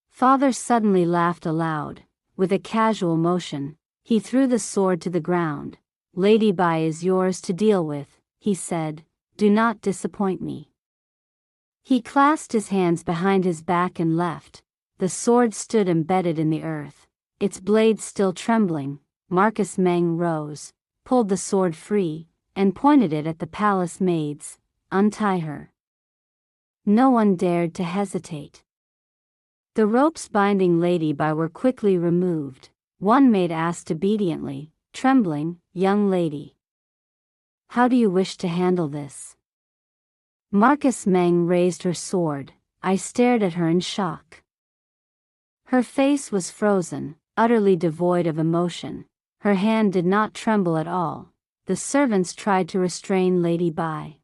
Father suddenly laughed aloud. With a casual motion, he threw the sword to the ground. "Lady Bai is yours to deal with," he said. "Do not disappoint me." He clasped his hands behind his back and left. The sword stood embedded in the earth, its blade still trembling. Marcus Meng rose, pulled the sword free, and pointed it at the palace maids. "Untie her." No one dared to hesitate. The ropes binding Lady Bai were quickly removed. One maid asked obediently, trembling, "Young lady, how do you wish to handle this?" Marcus Meng raised her sword. I stared at her in shock. Her face was frozen, utterly devoid of emotion. Her hand did not tremble at all. The servants tried to restrain Lady Bai.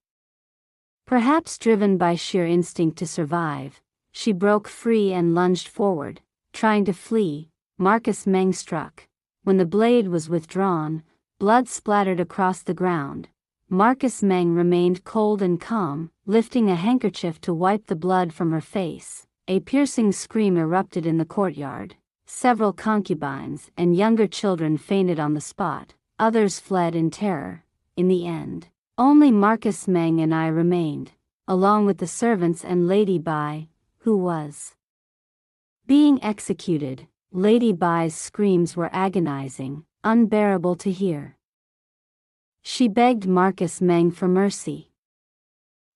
Perhaps driven by sheer instinct to survive, she broke free and lunged forward, trying to flee. Marcus Meng struck. When the blade was withdrawn, blood splattered across the ground. Marcus Meng remained cold and calm, lifting a handkerchief to wipe the blood from her face. A piercing scream erupted in the courtyard. Several concubines and younger children fainted on the spot. Others fled in terror. In the end, only Marcus Meng and I remained, along with the servants and Lady Bai, who was being executed. Lady Bai's screams were agonizing, unbearable to hear. She begged Marcus Meng for mercy.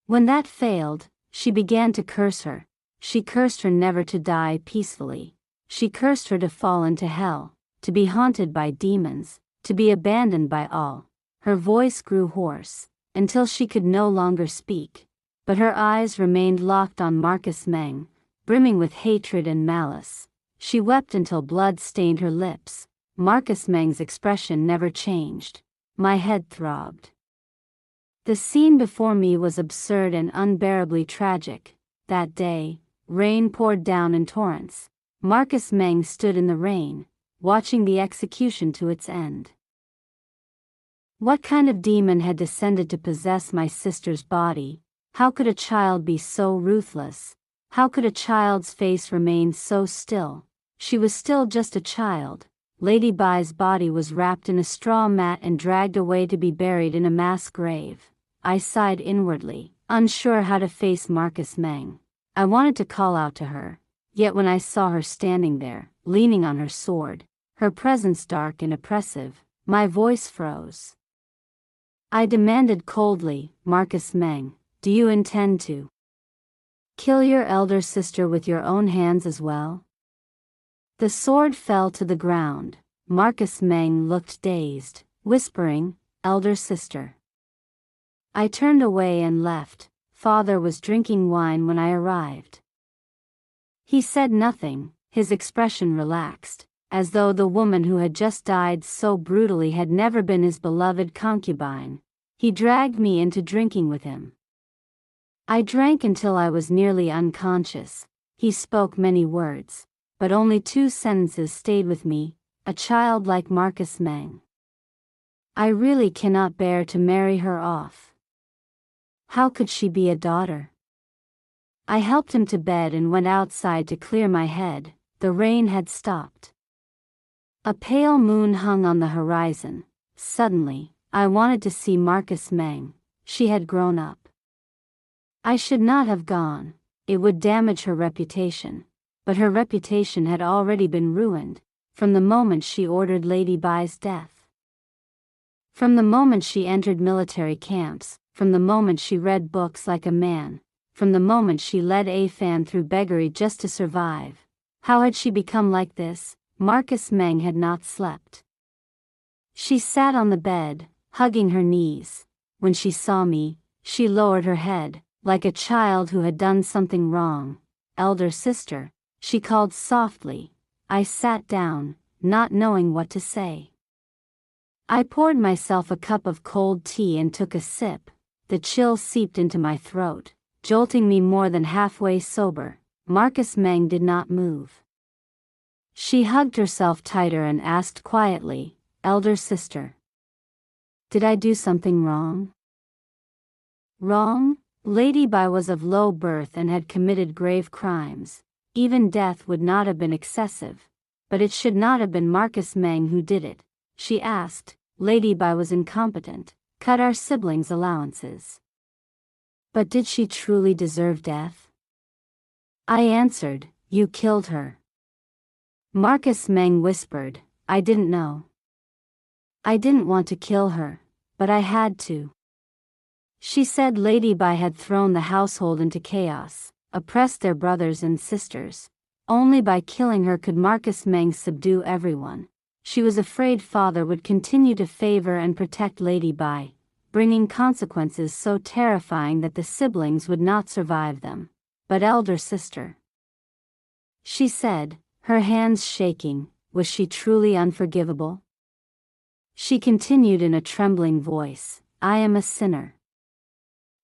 When that failed, she began to curse her. She cursed her never to die peacefully. She cursed her to fall into hell, to be haunted by demons, to be abandoned by all. Her voice grew hoarse, until she could no longer speak, but her eyes remained locked on Marcus Meng, brimming with hatred and malice. She wept until blood stained her lips. Marcus Meng's expression never changed. My head throbbed. The scene before me was absurd and unbearably tragic. That day, rain poured down in torrents. Marcus Meng stood in the rain, watching the execution to its end. What kind of demon had descended to possess my sister's body? How could a child be so ruthless? How could a child's face remain so still? She was still just a child. Lady Bai's body was wrapped in a straw mat and dragged away to be buried in a mass grave. I sighed inwardly, unsure how to face Marcus Meng. I wanted to call out to her, yet when I saw her standing there, leaning on her sword, her presence dark and oppressive, my voice froze. I demanded coldly, "Marcus Meng, do you intend to kill your elder sister with your own hands as well?" The sword fell to the ground. Marcus Meng looked dazed, whispering, "Elder sister." I turned away and left. Father was drinking wine when I arrived. He said nothing, his expression relaxed, as though the woman who had just died so brutally had never been his beloved concubine. He dragged me into drinking with him. I drank until I was nearly unconscious. He spoke many words, but only 2 sentences stayed with me. "A child like Marcus Meng. I really cannot bear to marry her off. How could she be a daughter?" I helped him to bed and went outside to clear my head. The rain had stopped. A pale moon hung on the horizon. Suddenly, I wanted to see Marcus Meng. She had grown up. I should not have gone. It would damage her reputation. But her reputation had already been ruined, from the moment she ordered Lady Bai's death. From the moment she entered military camps, from the moment she read books like a man, from the moment she led Afan through beggary just to survive. How had she become like this? Marcus Meng had not slept. She sat on the bed, hugging her knees. When she saw me, she lowered her head, like a child who had done something wrong. "Elder sister," she called softly. I sat down, not knowing what to say. I poured myself a cup of cold tea and took a sip. The chill seeped into my throat, jolting me more than halfway sober. Marcus Meng did not move. She hugged herself tighter and asked quietly, "Elder sister, did I do something wrong?" Wrong? Lady Bai was of low birth and had committed grave crimes. Even death would not have been excessive. But it should not have been Marcus Meng who did it. She asked. Lady Bai was incompetent, cut our siblings' allowances. But did she truly deserve death? I answered, "You killed her." Marcus Meng whispered, "I didn't know. I didn't want to kill her, but I had to." She said Lady Bai had thrown the household into chaos, oppressed their brothers and sisters. Only by killing her could Marcus Meng subdue everyone. She was afraid father would continue to favor and protect Lady Bai, bringing consequences so terrifying that the siblings would not survive them. But elder sister, she said, her hands shaking, was she truly unforgivable? She continued in a trembling voice, I am a sinner.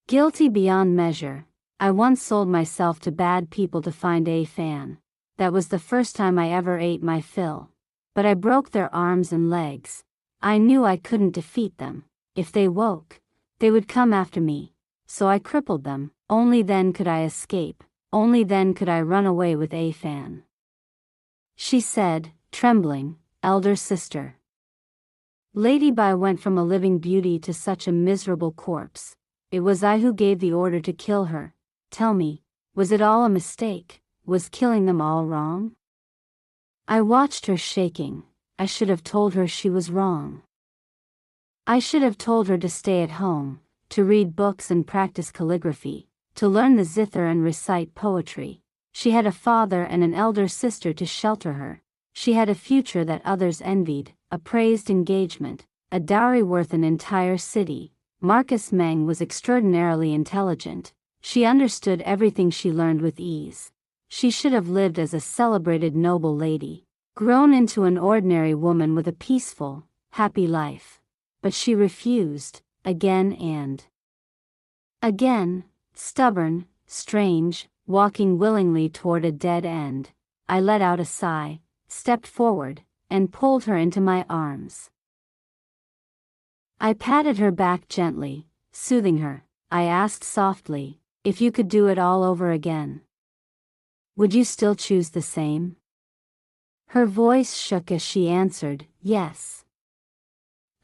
Guilty beyond measure. I once sold myself to bad people to find a fan. That was the first time I ever ate my fill. But I broke their arms and legs. I knew I couldn't defeat them. If they woke, they would come after me. So I crippled them. Only then could I escape. Only then could I run away with a fan. She said, trembling, elder sister. Lady Bai went from a living beauty to such a miserable corpse. It was I who gave the order to kill her. Tell me, was it all a mistake? Was killing them all wrong? I watched her shaking. I should have told her she was wrong. I should have told her to stay at home, to read books and practice calligraphy, to learn the zither and recite poetry. She had a father and an elder sister to shelter her. She had a future that others envied, a praised engagement, a dowry worth an entire city. Marcus Meng was extraordinarily intelligent. She understood everything she learned with ease. She should have lived as a celebrated noble lady, grown into an ordinary woman with a peaceful, happy life. But she refused, again and again, stubborn, strange, walking willingly toward a dead end. I let out a sigh, stepped forward, and pulled her into my arms. I patted her back gently, soothing her. I asked softly, if you could do it all over again, would you still choose the same? Her voice shook as she answered, yes.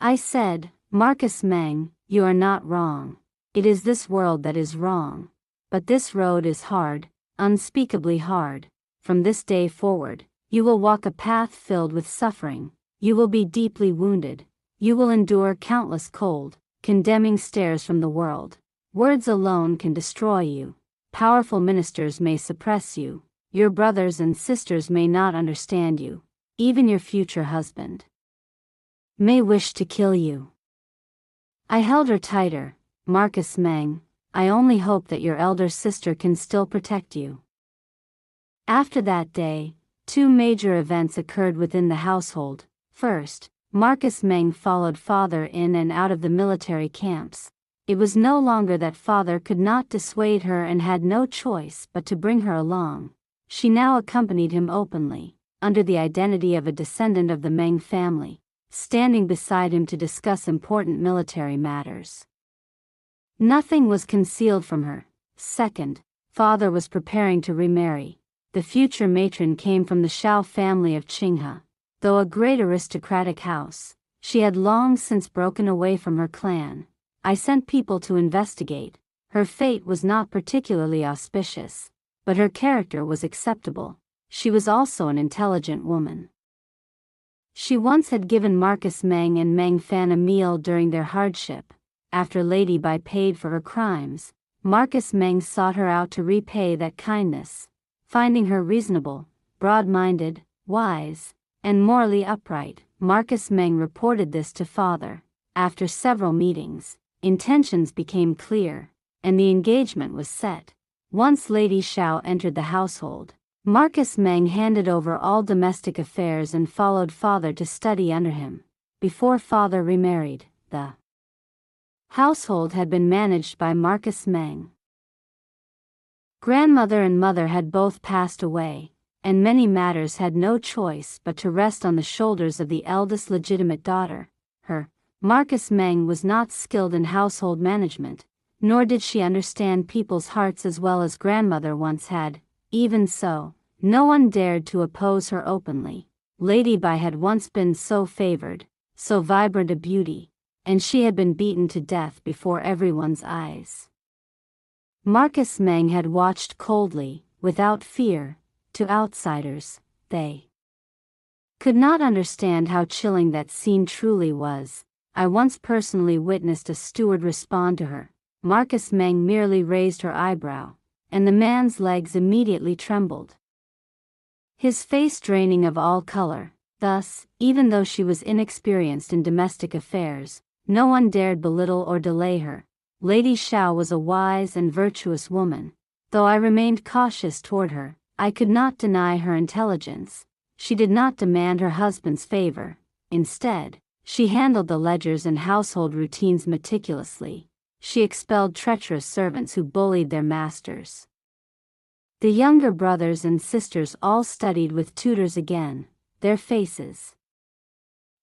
I said, Marcus Meng, you are not wrong. It is this world that is wrong. But this road is hard, unspeakably hard. From this day forward, you will walk a path filled with suffering. You will be deeply wounded. You will endure countless cold, condemning stares from the world. Words alone can destroy you. Powerful ministers may suppress you. Your brothers and sisters may not understand you. Even your future husband may wish to kill you. I held her tighter. Marcus Meng, I only hope that your elder sister can still protect you. After that day, two major events occurred within the household. First, Marcus Meng followed father in and out of the military camps. It was no longer that father could not dissuade her and had no choice but to bring her along. She now accompanied him openly, under the identity of a descendant of the Meng family, standing beside him to discuss important military matters. Nothing was concealed from her. Second, father was preparing to remarry. The future matron came from the Shao family of Qinghe. Though a great aristocratic house, she had long since broken away from her clan. I sent people to investigate. Her fate was not particularly auspicious, but her character was acceptable. She was also an intelligent woman. She once had given Marcus Meng and Meng Fan a meal during their hardship. After Lady Bai paid for her crimes, Marcus Meng sought her out to repay that kindness. Finding her reasonable, broad-minded, wise, and morally upright, Marcus Meng reported this to father. After several meetings, intentions became clear, and the engagement was set. Once Lady Shao entered the household, Marcus Meng handed over all domestic affairs and followed father to study under him. Before father remarried, the household had been managed by Marcus Meng. Grandmother and mother had both passed away, and many matters had no choice but to rest on the shoulders of the eldest legitimate daughter. Marcus Meng was not skilled in household management, nor did she understand people's hearts as well as grandmother once had. Even so, no one dared to oppose her openly. Lady Bai had once been so favored, so vibrant a beauty, and she had been beaten to death before everyone's eyes. Marcus Meng had watched coldly, without fear, to outsiders. They could not understand how chilling that scene truly was. I once personally witnessed a steward respond to her. Marcus Meng merely raised her eyebrow, and the man's legs immediately trembled, his face draining of all color. Thus, even though she was inexperienced in domestic affairs, no one dared belittle or delay her. Lady Xiao was a wise and virtuous woman. Though I remained cautious toward her, I could not deny her intelligence. She did not demand her husband's favor. Instead, she handled the ledgers and household routines meticulously. She expelled treacherous servants who bullied their masters. The younger brothers and sisters all studied with tutors again. Their faces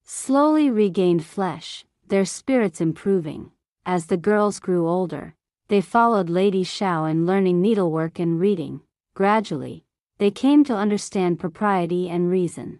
slowly regained flesh, their spirits improving. As the girls grew older, they followed Lady Xiao in learning needlework and reading. Gradually, they came to understand propriety and reason.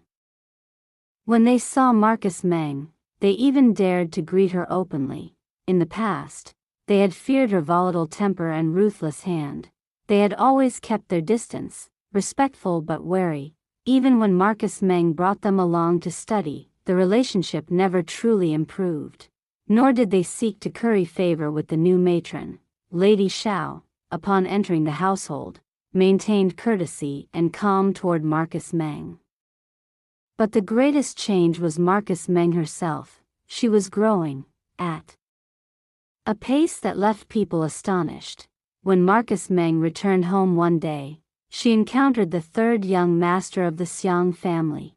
When they saw Marcus Meng, they even dared to greet her openly. In the past, they had feared her volatile temper and ruthless hand. They had always kept their distance, respectful but wary. Even when Marcus Meng brought them along to study, the relationship never truly improved. Nor did they seek to curry favor with the new matron. Lady Xiao, upon entering the household, maintained courtesy and calm toward Marcus Meng. But the greatest change was Marcus Meng herself. She was growing, at a pace that left people astonished. When Marcus Meng returned home one day, she encountered the third young master of the Xiang family,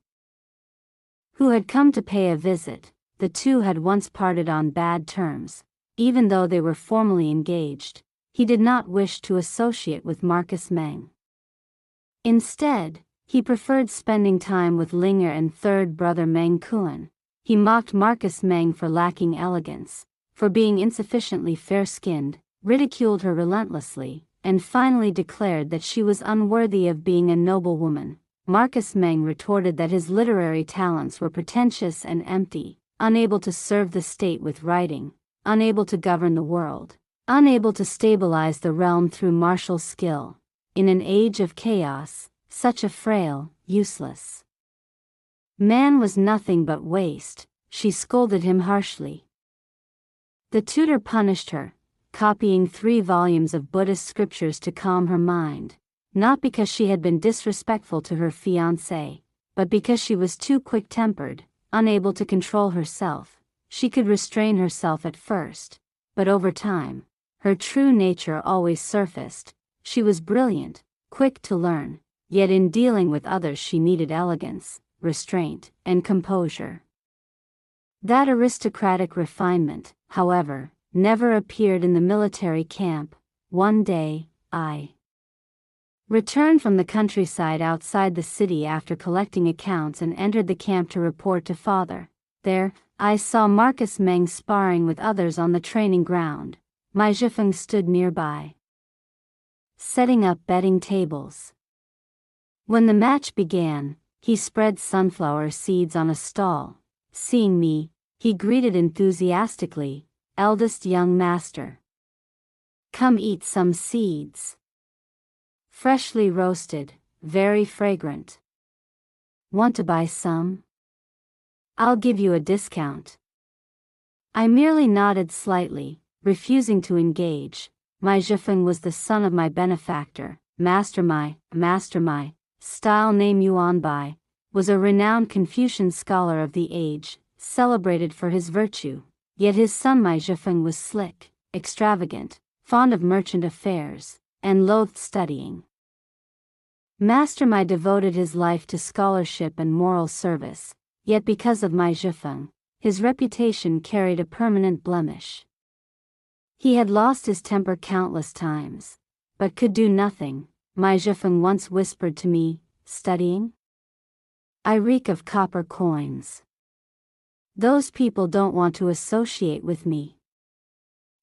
who had come to pay a visit. The two had once parted on bad terms. Even though they were formally engaged, he did not wish to associate with Marcus Meng. Instead, he preferred spending time with Linger and third brother Meng Kuan. He mocked Marcus Meng for lacking elegance, for being insufficiently fair-skinned, ridiculed her relentlessly, and finally declared that she was unworthy of being a noble woman. Marcus Meng retorted that his literary talents were pretentious and empty, unable to serve the state with writing, unable to govern the world, unable to stabilize the realm through martial skill. In an age of chaos, such a frail, useless man was nothing but waste. She scolded him harshly. The tutor punished her, copying 3 volumes of Buddhist scriptures to calm her mind, not because she had been disrespectful to her fiancé, but because she was too quick-tempered, unable to control herself. She could restrain herself at first, but over time, her true nature always surfaced. She was brilliant, quick to learn, yet in dealing with others she needed elegance, restraint, and composure. That aristocratic refinement, however, never appeared in the military camp. One day, I returned from the countryside outside the city after collecting accounts and entered the camp to report to father. There, I saw Marcus Meng sparring with others on the training ground. My Zhifeng stood nearby, setting up betting tables. When the match began, he spread sunflower seeds on a stall. Seeing me, he greeted enthusiastically, "Eldest young master, come eat some seeds. Freshly roasted, very fragrant. Want to buy some? I'll give you a discount." I merely nodded slightly, refusing to engage. My Zhifeng was the son of my benefactor. Master Mai, style name Yuanbai, was a renowned Confucian scholar of the age, celebrated for his virtue. Yet his son Mai Zhifeng was slick, extravagant, fond of merchant affairs, and loathed studying. Master Mai devoted his life to scholarship and moral service, yet because of Mai Zhifeng, his reputation carried a permanent blemish. He had lost his temper countless times, but could do nothing. Mai Zhifeng once whispered to me, "Studying? I reek of copper coins. Those people don't want to associate with me."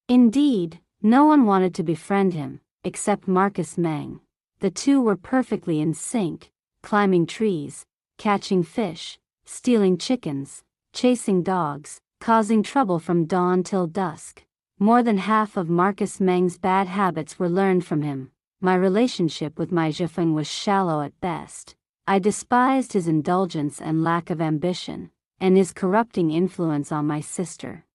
Indeed, no one wanted to befriend him, except Marcus Meng. The two were perfectly in sync, climbing trees, catching fish, stealing chickens, chasing dogs, causing trouble from dawn till dusk. More than half of Marcus Meng's bad habits were learned from him. My relationship with Mai Zhifeng was shallow at best. I despised his indulgence and lack of ambition, and his corrupting influence on my sister.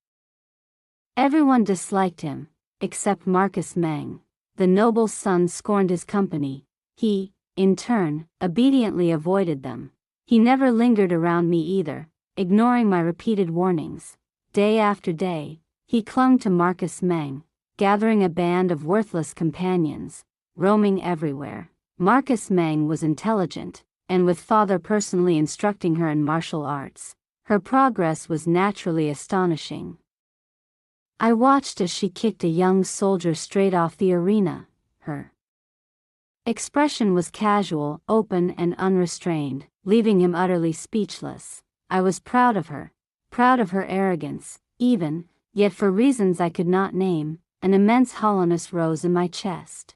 Everyone disliked him, except Marcus Meng. The noble's son scorned his company. He, in turn, obediently avoided them. He never lingered around me either, ignoring my repeated warnings. Day after day, he clung to Marcus Meng, gathering a band of worthless companions, roaming everywhere. Marcus Meng was intelligent, and with father personally instructing her in martial arts, her progress was naturally astonishing. I watched as she kicked a young soldier straight off the arena. Her expression was casual, open, and unrestrained, leaving him utterly speechless. I was proud of her arrogance, even, yet for reasons I could not name, an immense hollowness rose in my chest.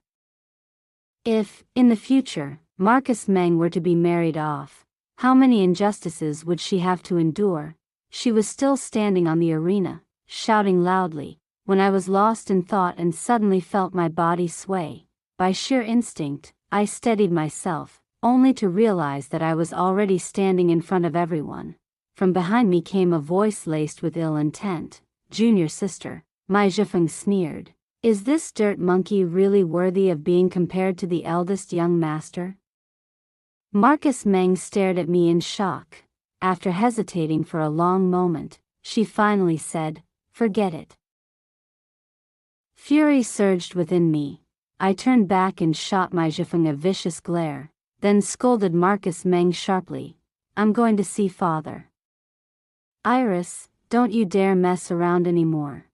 If, in the future, Marcus Meng were to be married off, how many injustices would she have to endure? She was still standing on the arena, shouting loudly, when I was lost in thought and suddenly felt my body sway. By sheer instinct, I steadied myself, only to realize that I was already standing in front of everyone. From behind me came a voice laced with ill intent. "Junior sister," Mai Zhifeng sneered. "Is this dirt monkey really worthy of being compared to the eldest young master?" Marcus Meng stared at me in shock. After hesitating for a long moment, she finally said, "Forget it." Fury surged within me. I turned back and shot Mai Zhifeng a vicious glare, then scolded Marcus Meng sharply. "I'm going to see father. Iris, don't you dare mess around anymore."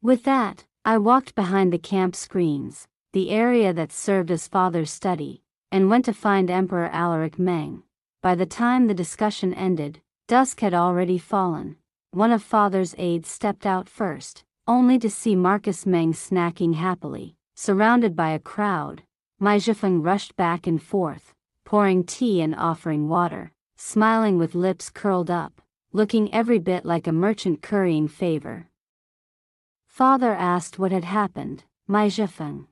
With that, I walked behind the camp screens, the area that served as father's study, and went to find Emperor Alaric Meng. By the time the discussion ended, dusk had already fallen. One of father's aides stepped out first, only to see Marcus Meng snacking happily, surrounded by a crowd. Mai Zhifeng rushed back and forth, pouring tea and offering water, smiling with lips curled up, looking every bit like a merchant currying favor. Father asked what had happened. Mai Zhifeng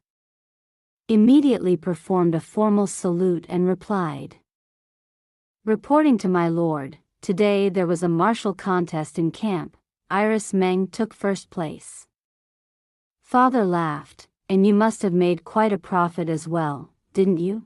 immediately performed a formal salute and replied, "Reporting to my lord, today there was a martial contest in camp. Iris Meng took first place." Father laughed. "And you must have made quite a profit as well, didn't you?"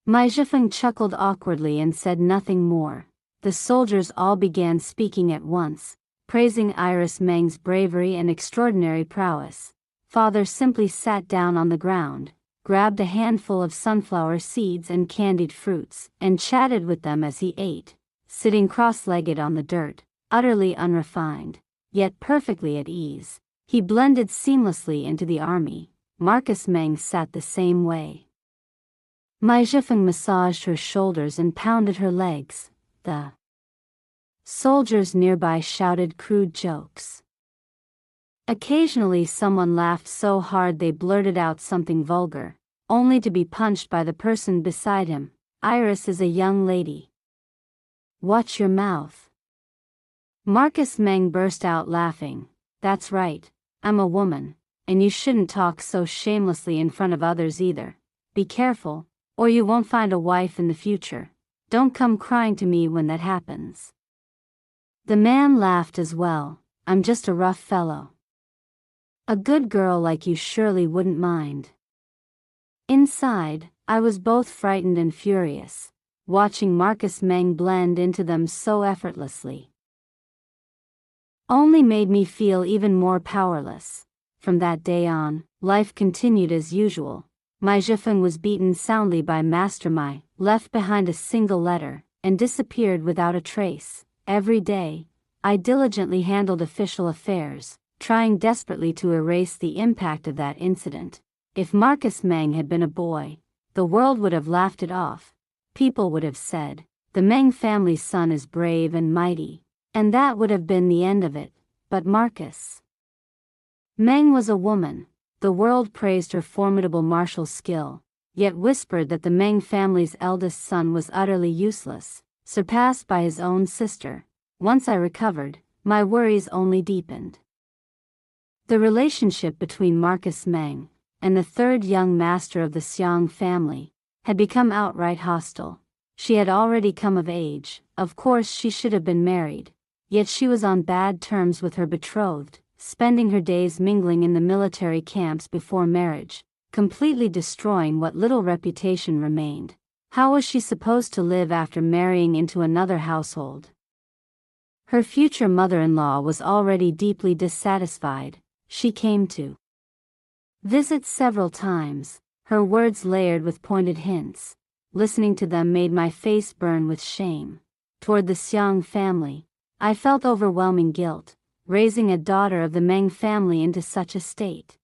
Mai Zhifeng chuckled awkwardly and said nothing more. The soldiers all began speaking at once, praising Iris Meng's bravery and extraordinary prowess. Father simply sat down on the ground, grabbed a handful of sunflower seeds and candied fruits, and chatted with them as he ate, sitting cross-legged on the dirt, utterly unrefined, yet perfectly at ease. He blended seamlessly into the army. Marcus Meng sat the same way. Mai Zhifeng massaged her shoulders and pounded her legs. The soldiers nearby shouted crude jokes. Occasionally someone laughed so hard they blurted out something vulgar, only to be punched by the person beside him. "Iris is a young lady. Watch your mouth." Marcus Meng burst out laughing. "That's right, I'm a woman, and you shouldn't talk so shamelessly in front of others either. Be careful, or you won't find a wife in the future. Don't come crying to me when that happens." The man laughed as well. "I'm just a rough fellow. A good girl like you surely wouldn't mind." Inside, I was both frightened and furious, watching Marcus Meng blend into them so effortlessly. Only made me feel even more powerless. From that day on, life continued as usual. Mai Zhifeng was beaten soundly by Master Mai, left behind a single letter, and disappeared without a trace. Every day, I diligently handled official affairs, trying desperately to erase the impact of that incident. If Marcus Meng had been a boy, the world would have laughed it off. People would have said, "The Meng family's son is brave and mighty," and that would have been the end of it. But Marcus Meng was a woman. The world praised her formidable martial skill, yet whispered that the Meng family's eldest son was utterly useless, surpassed by his own sister. Once I recovered, my worries only deepened. The relationship between Marcus Meng and the third young master of the Xiang family had become outright hostile. She had already come of age, of course she should have been married, yet she was on bad terms with her betrothed, spending her days mingling in the military camps before marriage, completely destroying what little reputation remained. How was she supposed to live after marrying into another household? Her future mother-in-law was already deeply dissatisfied. She came to visit several times, her words layered with pointed hints. Listening to them made my face burn with shame. Toward the Xiang family, I felt overwhelming guilt. Raising a daughter of the Meng family into such a state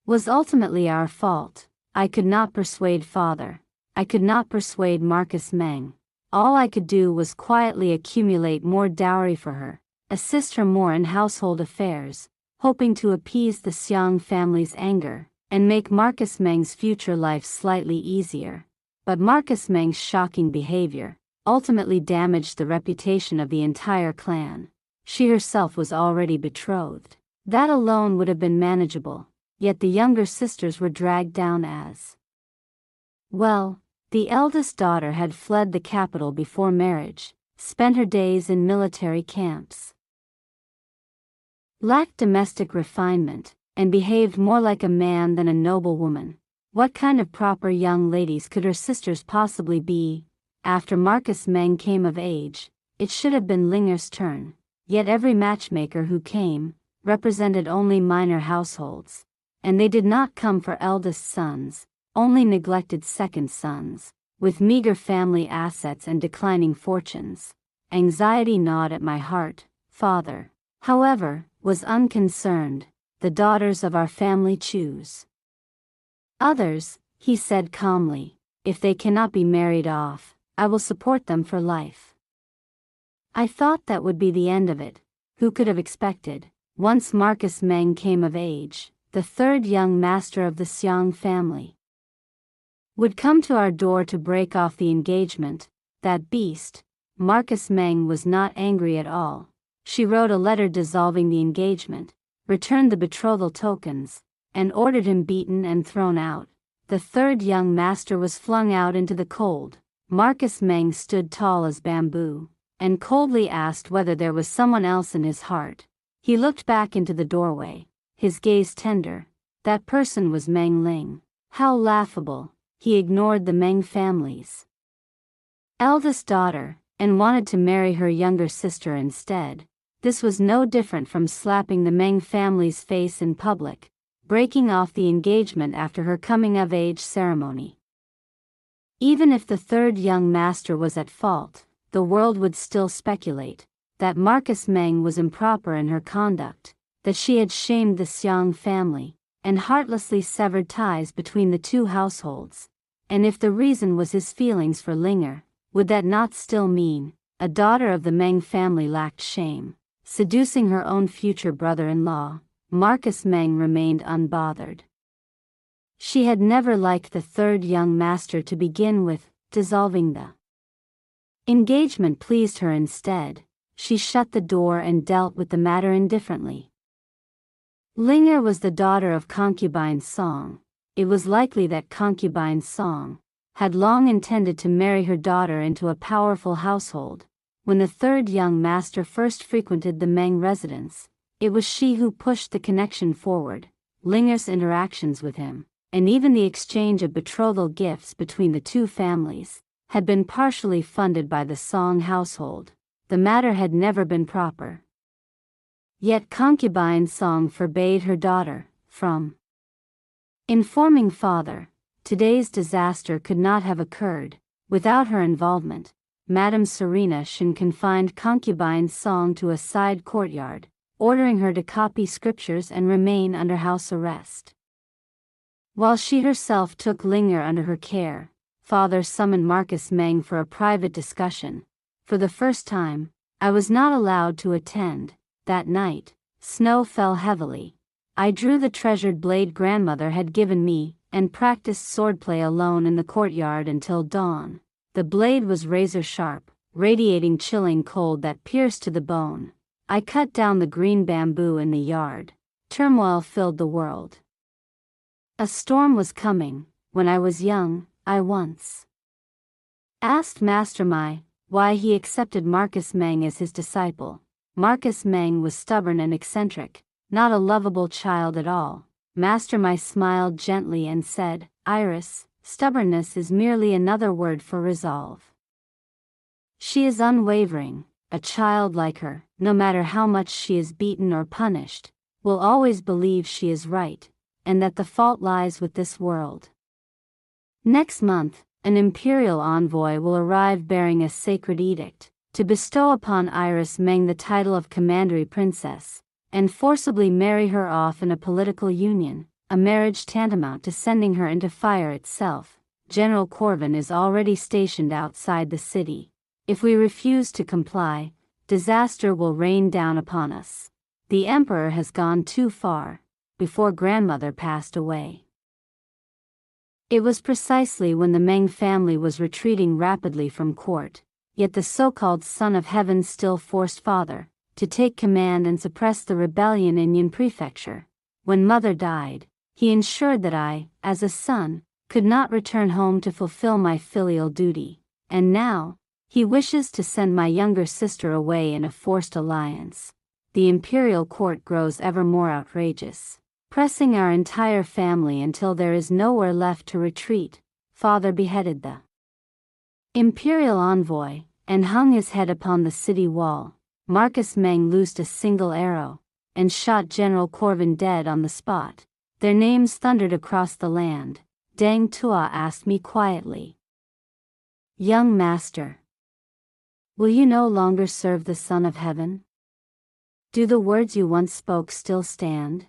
was ultimately our fault. I could not persuade father. I could not persuade Marcus Meng. All I could do was quietly accumulate more dowry for her, assist her more in household affairs, hoping to appease the Xiang family's anger, and make Marcus Meng's future life slightly easier. But Marcus Meng's shocking behavior ultimately damaged the reputation of the entire clan. She herself was already betrothed. That alone would have been manageable, yet the younger sisters were dragged down as well. The eldest daughter had fled the capital before marriage, spent her days in military camps, lacked domestic refinement, and behaved more like a man than a noble woman. What kind of proper young ladies could her sisters possibly be? After Marcus Meng came of age, it should have been Linger's turn, yet every matchmaker who came represented only minor households, and they did not come for eldest sons, only neglected second sons, with meager family assets and declining fortunes. Anxiety gnawed at my heart. Father, however, was unconcerned. The daughters of our family choose others, he said calmly. If they cannot be married off, I will support them for life. I thought that would be the end of it. Who could have expected? Once Marcus Meng came of age, the third young master of the Xiang family would come to our door to break off the engagement. That beast. Marcus Meng was not angry at all. She wrote a letter dissolving the engagement, returned the betrothal tokens, and ordered him beaten and thrown out. The third young master was flung out into the cold. Marcus Meng stood tall as bamboo, and coldly asked whether there was someone else in his heart. He looked back into the doorway, his gaze tender. That person was Meng Ling. How laughable. He ignored the Meng family's eldest daughter, and wanted to marry her younger sister instead. This was no different from slapping the Meng family's face in public, breaking off the engagement after her coming-of-age ceremony. Even if the third young master was at fault, the world would still speculate that Marcus Meng was improper in her conduct, that she had shamed the Xiang family, and heartlessly severed ties between the two households. And if the reason was his feelings for Linger, would that not still mean a daughter of the Meng family lacked shame, seducing her own future brother-in-law? Marcus Meng remained unbothered. She had never liked the third young master to begin with. Dissolving the engagement pleased her instead. She shut the door and dealt with the matter indifferently. Linger was the daughter of concubine Song. It was likely that concubine Song had long intended to marry her daughter into a powerful household. When the third young master first frequented the Meng residence, it was she who pushed the connection forward. Linger's interactions with him, and even the exchange of betrothal gifts between the two families, had been partially funded by the Song household. The matter had never been proper. Yet concubine Song forbade her daughter from informing father. Today's disaster could not have occurred without her involvement. Madame Serena Shen confined concubine Song to a side courtyard, ordering her to copy scriptures and remain under house arrest. While she herself took Linger under her care, father summoned Marcus Meng for a private discussion. For the first time, I was not allowed to attend. That night, snow fell heavily. I drew the treasured blade grandmother had given me, and practiced swordplay alone in the courtyard until dawn. The blade was razor sharp, radiating chilling cold that pierced to the bone. I cut down the green bamboo in the yard. Turmoil filled the world. A storm was coming. When I was young, I once asked Master Mai why he accepted Marcus Meng as his disciple. Marcus Meng was stubborn and eccentric, not a lovable child at all. Master Mai smiled gently and said, "Iris, stubbornness is merely another word for resolve. She is unwavering. A child like her, no matter how much she is beaten or punished, will always believe she is right, and that the fault lies with this world. Next month, an imperial envoy will arrive bearing a sacred edict, to bestow upon Iris Meng the title of Commandery Princess, and forcibly marry her off in a political union, a marriage tantamount to sending her into fire itself. General Corvin is already stationed outside the city. If we refuse to comply, disaster will rain down upon us. The emperor has gone too far, before grandmother passed away. It was precisely when the Meng family was retreating rapidly from court, yet the so-called Son of Heaven still forced father to take command and suppress the rebellion in Yin Prefecture. When mother died, he ensured that I, as a son, could not return home to fulfill my filial duty, and now, he wishes to send my younger sister away in a forced alliance. The imperial court grows ever more outrageous, pressing our entire family until there is nowhere left to retreat. Father beheaded the imperial envoy, and hung his head upon the city wall. Marcus Meng loosed a single arrow, and shot General Corvin dead on the spot. Their names thundered across the land. Deng Tua asked me quietly, "Young master, will you no longer serve the Son of Heaven? Do the words you once spoke still stand?"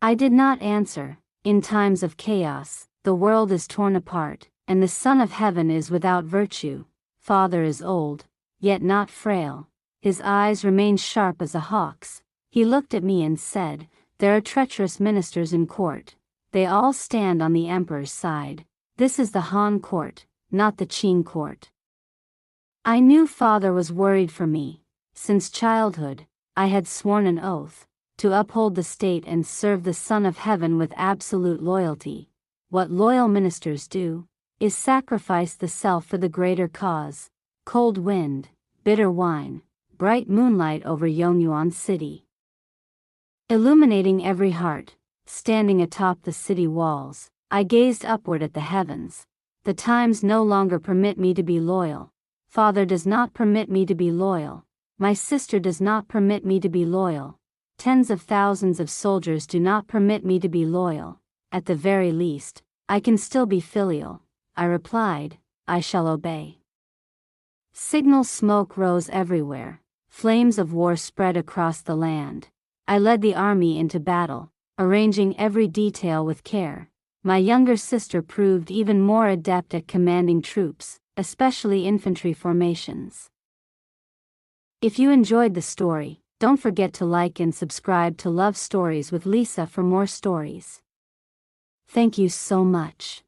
I did not answer. In times of chaos, the world is torn apart, and the Son of Heaven is without virtue. Father is old, yet not frail. His eyes remain sharp as a hawk's. He looked at me and said, "There are treacherous ministers in court. They all stand on the emperor's side. This is the Han court, not the Qing court." I knew father was worried for me. Since childhood, I had sworn an oath to uphold the state and serve the Son of Heaven with absolute loyalty. What loyal ministers do is sacrifice the self for the greater cause. Cold wind, bitter wine, bright moonlight over Yongyuan City, illuminating every heart. Standing atop the city walls, I gazed upward at the heavens. The times no longer permit me to be loyal. Father does not permit me to be loyal. My sister does not permit me to be loyal. Tens of thousands of soldiers do not permit me to be loyal. At the very least, I can still be filial. I replied, "I shall obey." Signal smoke rose everywhere. Flames of war spread across the land. I led the army into battle, arranging every detail with care. My younger sister proved even more adept at commanding troops, especially infantry formations. If you enjoyed the story, don't forget to like and subscribe to Love Stories with Lisa for more stories. Thank you so much.